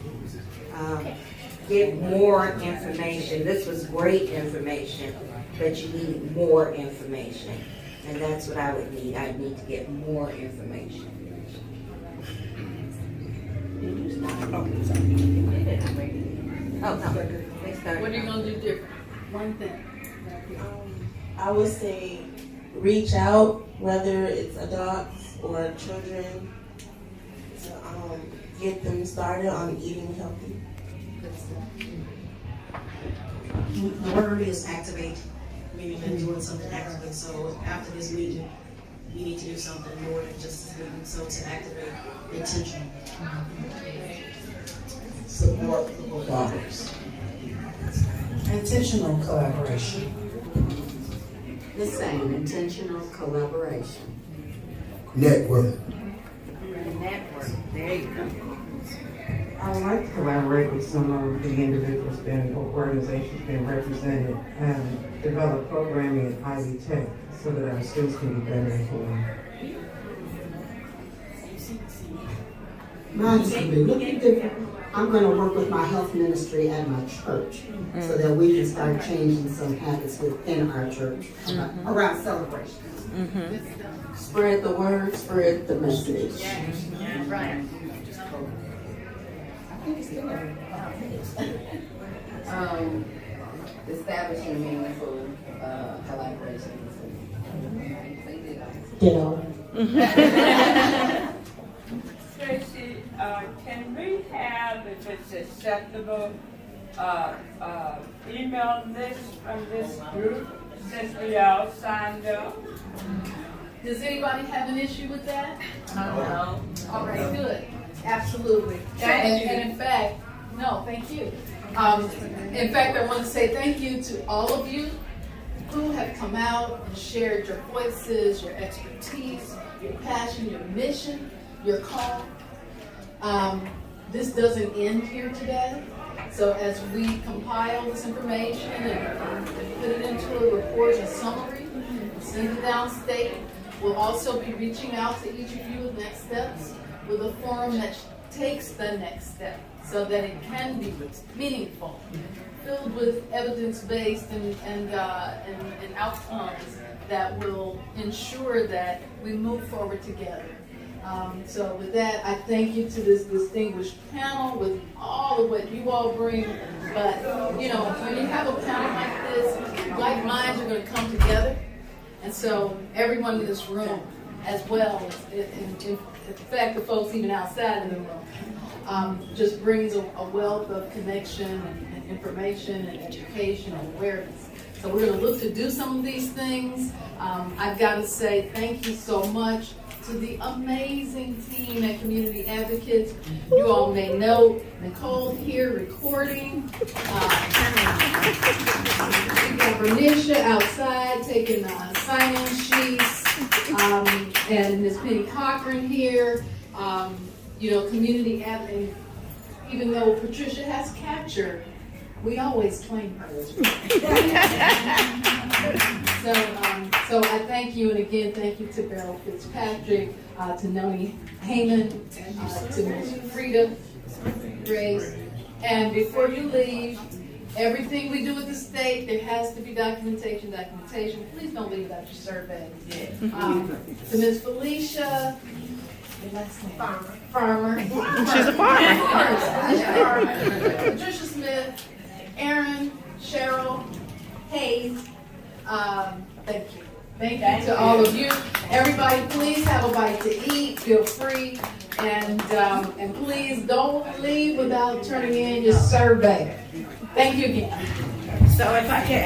get more information. This was great information, but you need more information. And that's what I would need. I'd need to get more information. Oh, no. What are you gonna do different? One thing. I would say reach out, whether it's adults or children, to get them started on eating healthy. The word is activate, meaning they're doing something actively. So after this meeting, we need to do something more than just this meeting. So to activate intentional. Support. Intentional collaboration. The same, intentional collaboration. Network. Network, there you go. I would like to collaborate with some of the individuals and organizations being represented and develop programming at Ivy Tech so that our students can be better informed. Mine's going to be a little bit different. I'm going to work with my health ministry at my church so that we can start changing some habits within our church around celebrations. Spread the word, spread the message. Yeah, right. Establishing meaningful collaborations. Ditto. Tracy, can we have, if it's acceptable, email list from this group since we all signed up? Does anybody have an issue with that? No. All right, good. Absolutely. And in fact, no, thank you. In fact, I want to say thank you to all of you who have come out and shared your voices, your expertise, your passion, your mission, your call. This doesn't end here today. So as we compile this information and put it into a report, a summary, and send it downstate, we'll also be reaching out to each of you with next steps with a forum that takes the next step so that it can be meaningful, filled with evidence-based and outcomes that will ensure that we move forward together. So with that, I thank you to this distinguished panel with all of what you all bring. But, when you have a panel like this, like minds are going to come together. And so everyone in this room, as well as, in fact, the folks even outside of the room, just brings a wealth of connection and information and education and awareness. So we're going to look to do some of these things. I've got to say thank you so much to the amazing team at Community Advocates. You all may know Nicole here recording. We've got Bernicia outside taking sign-in sheets. And Ms. Penny Cochran here. Community Advocates. Even though Patricia has captured, we always claim her. So I thank you, and again, thank you to Beryl Fitzpatrick, to Noni Heyman, to Ms. Frida Grace. And before you leave, everything we do with the state, there has to be documentation. Please don't leave without your survey. To Ms. Felicia, Farmer. She's a farmer. Patricia Smith, Aaron, Cheryl, Hayes. Thank you. Thank you to all of you. Everybody, please have a bite to eat. Feel free. And please don't leave without turning in your survey. Thank you again. So if I can